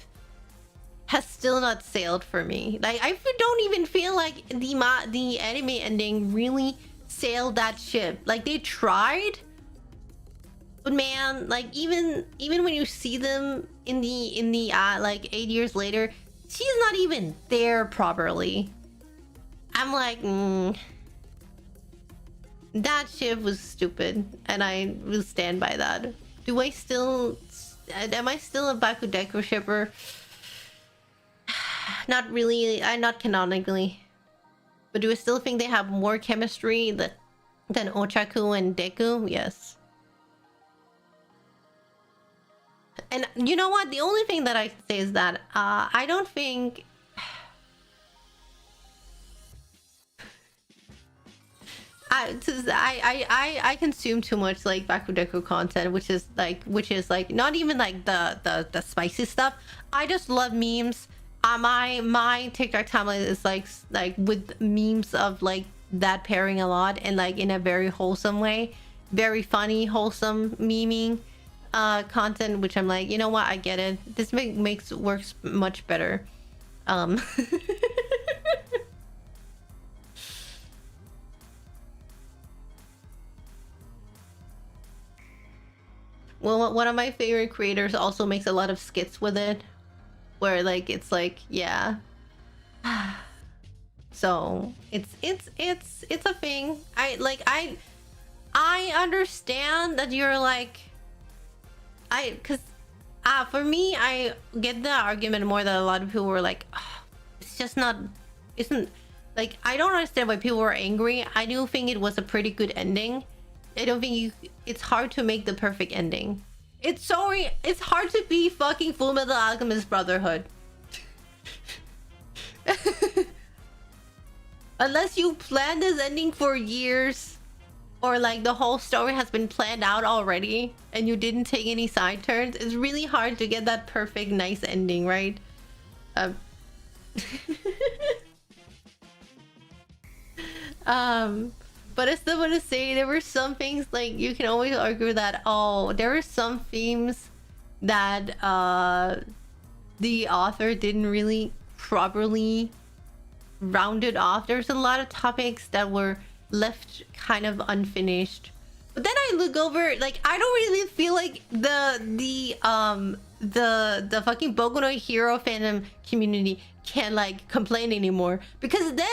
has still not sailed for me. Like, I don't even feel like the anime ending really sailed that ship. Like, they tried, but man, like even when you see them in the like 8 years later, she's not even there properly. I'm like, that ship was stupid, and I will stand by that. Am I still a Bakudeku shipper? Not really. Not canonically. But do I still think they have more chemistry than Ochaku and Deku? Yes. And you know what? The only thing that I can say is that I don't think I consume too much like Bakudeku content, which is like not even like the spicy stuff. I just love memes. My TikTok timeline is like with memes of like that pairing a lot, and like in a very wholesome way, very funny, wholesome memeing content, which I'm like, you know what, I get it. This works much better. Well, one of my favorite creators also makes a lot of skits with it, where like it's like, yeah. So it's a thing. I understand that you're like, for me, I get the argument more that a lot of people were like, oh, it's just not, isn't, like, I don't understand why people were angry. I do think it was a pretty good ending. I don't think it's hard to make the perfect ending. It's hard to be fucking Fullmetal Alchemist Brotherhood. Unless you plan this ending for years, or like the whole story has been planned out already and you didn't take any side turns, it's really hard to get that perfect nice ending, right? But I still want to say there were some things, like, you can always argue that, oh, there were some themes that the author didn't really properly round it off. There's a lot of topics that were left kind of unfinished. But then I look over, like, I don't really feel like the fucking Boku no Hero fandom community can like complain anymore, because then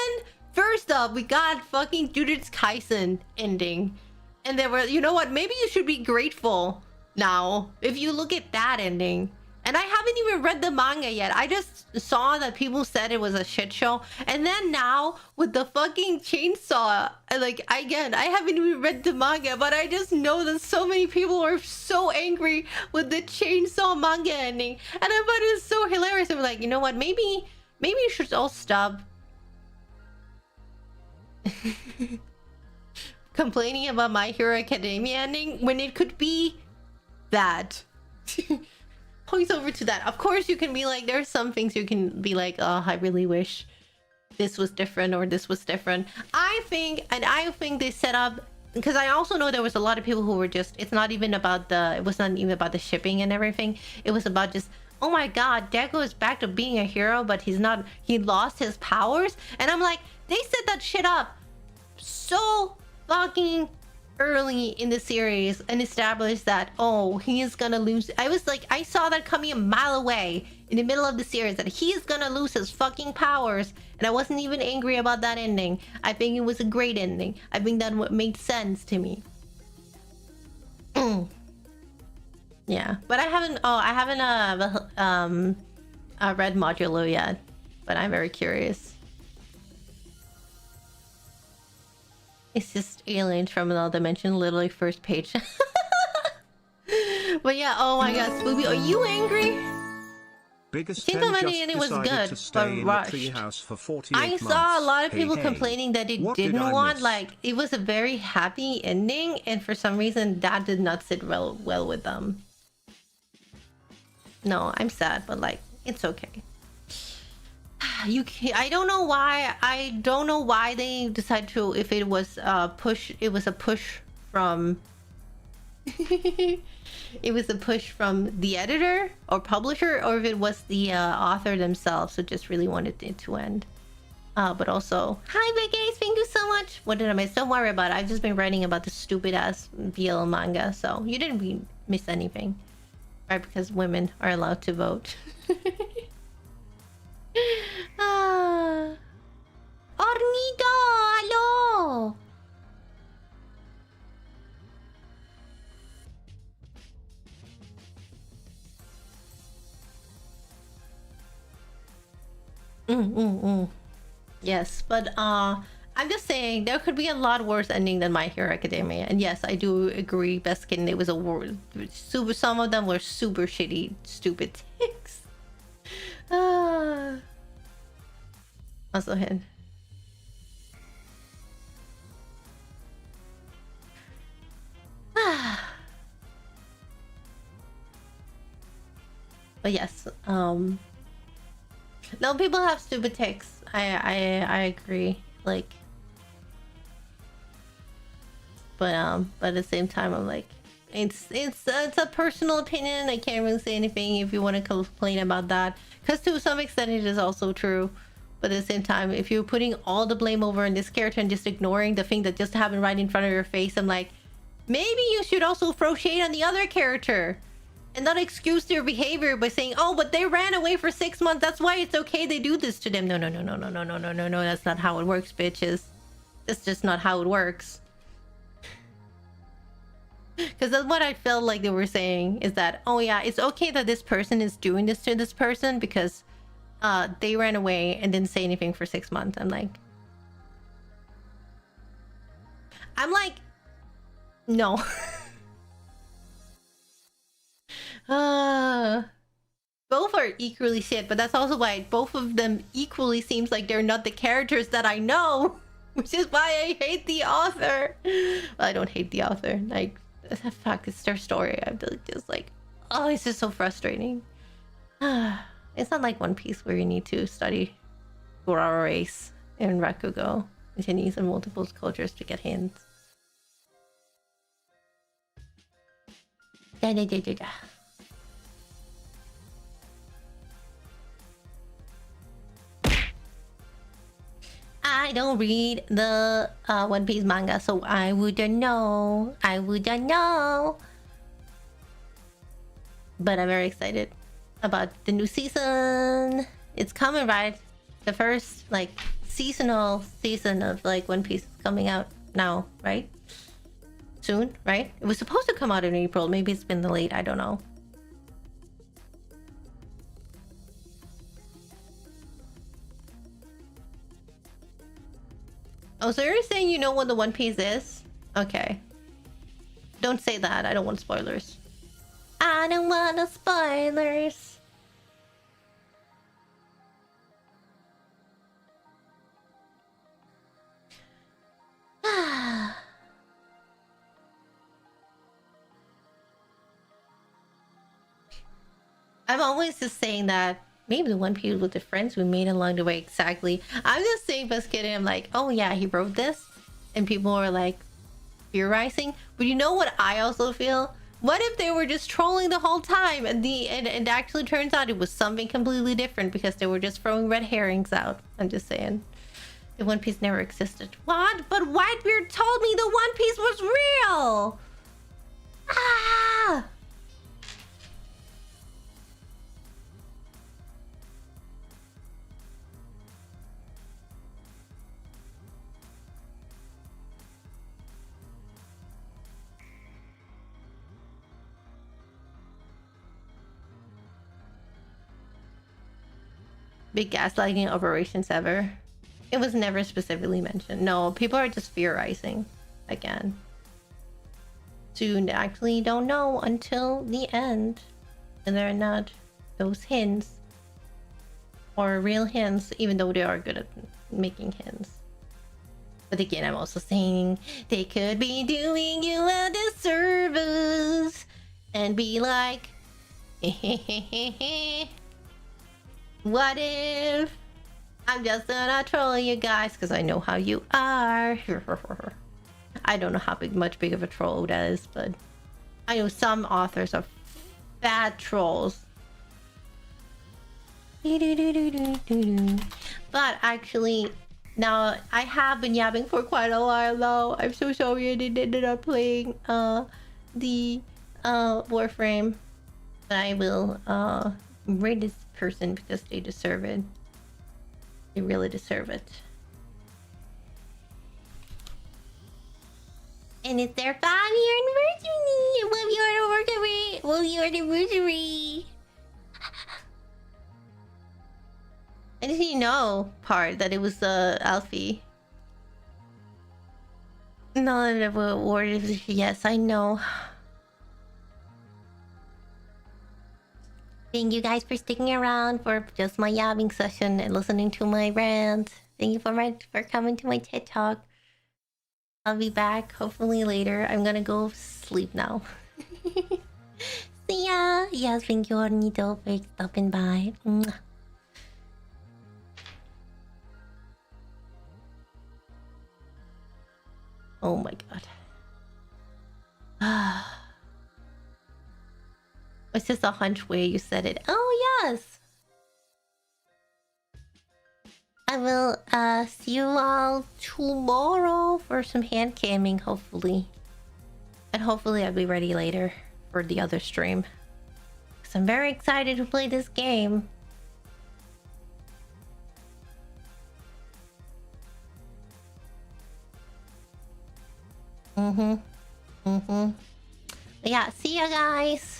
first up we got fucking Jujutsu Kaisen ending, and they were, you know what, maybe you should be grateful now if you look at that ending And I haven't even read the manga yet. I just saw that people said it was a shit show. And then now with the fucking chainsaw, like, again, I haven't even read the manga, but I just know that so many people are so angry with the chainsaw manga ending. And I thought it was so hilarious. I'm like, you know what? Maybe you should all stop complaining about My Hero Academia ending when it could be that. Points over to that. Of course you can be like, there's some things you can be like, oh, I really wish this was different or this was different. I think they set up, because I also know there was a lot of people who were just, it was not even about the shipping and everything. It was about just, oh my god, Deku is back to being a hero, but he lost his powers. And I'm like, they set that shit up so fucking early in the series and established that, oh, he is gonna lose. I was like, I saw that coming a mile away in the middle of the series, that he is gonna lose his fucking powers, and I wasn't even angry about that ending. I think it was a great ending. I think that made sense to me. Yeah, but I haven't read Modulo yet, but I'm very curious. It's just aliens from another dimension, literally first page. But yeah, oh my god, Spoopy, are you angry? Biggest It was good, but rushed. I saw a lot of people complaining that it didn't want, like, it was a very happy ending, and for some reason that did not sit well with them. No, I'm sad, but like, it's okay. I don't know why they decided to, if it was a push from it was a push from the editor or publisher, or if it was the author themselves who just really wanted it to end. But also, hi Vegas, thank you so much. What did I miss? Don't worry about it. I've just been writing about the stupid ass BL manga, so you didn't miss anything, right? Because women are allowed to vote. Hornito, hello. Yes, but I'm just saying there could be a lot worse ending than My Hero Academia. And yes, I do agree, Beskin, it was some of them were super shitty, stupid things. Also him. But yes, no, people have stupid takes. I agree. Like, but at the same time, I'm like, it's a personal opinion. I can't really say anything if you want to complain about that, because to some extent it is also true. But at the same time, if you're putting all the blame over on this character and just ignoring the thing that just happened right in front of your face, I'm like, maybe you should also throw shade on the other character and not excuse their behavior by saying, oh, but they ran away for 6 months, that's why it's okay they do this to them. No, that's not how it works, bitches. That's just not how it works. Because that's what I felt like they were saying, is that, oh yeah, it's okay that this person is doing this to this person because they ran away and didn't say anything for 6 months. I'm like, no. Both are equally shit, but that's also why both of them equally seems like they're not the characters that I know, which is why I hate the author. Well, I don't hate the author. Like, fuck, it's their story. I'm just like, oh, it's just so frustrating. It's not like One Piece where you need to study Gurara race and Rakugo, Japanese and multiple cultures to get hints. I don't read the One Piece manga, so I wouldn't know. But I'm very excited about the new season. It's coming, right? The first, like, seasonal season of, like, One Piece is coming out now, right? Soon, right? It was supposed to come out in April. Maybe it's been delayed. I don't know. Oh, so you're saying you know what the One Piece is? Okay. Don't say that. I don't want spoilers. I don't want no spoilers. I'm always just saying that maybe the One Piece with the friends we made along the way. Exactly. I'm just saying, but kidding. I'm like, oh yeah, he wrote this, and people are like theorizing. But you know what? I also feel. What if they were just trolling the whole time, and it actually turns out it was something completely different because they were just throwing red herrings out. I'm just saying. The One Piece never existed. What? But Whitebeard told me the One Piece was real. Ah! Big gaslighting operations ever. It was never specifically mentioned. No, people are just theorizing again. So actually don't know until the end whether or not those hints are real hints, even though they are good at making hints. But again, I'm also saying they could be doing you a disservice and be like, what if I'm just gonna troll you guys because I know how you are. I don't know how much big of a troll that is, but I know some authors are bad trolls. But actually, now I have been yapping for quite a while now. I'm so sorry I didn't end up playing the Warframe. But I will rate this person because they deserve it. They really deserve it. And it's their 5-year anniversary! Well, your anniversary! I didn't know part that it was Alfie. No, never awarded. Yes, I know. Thank you guys for sticking around for just my yabbing session and listening to my rant. Thank you for coming to my TED Talk. I'll be back hopefully later. I'm gonna go sleep now. See ya! Yes, thank you, Ornito, for stopping by. Mwah. Oh my god. It's just a hunch way you said it. Oh yes! I will see you all tomorrow for some hand camming, hopefully. And hopefully I'll be ready later for the other stream. Because I'm very excited to play this game. But yeah, see ya guys!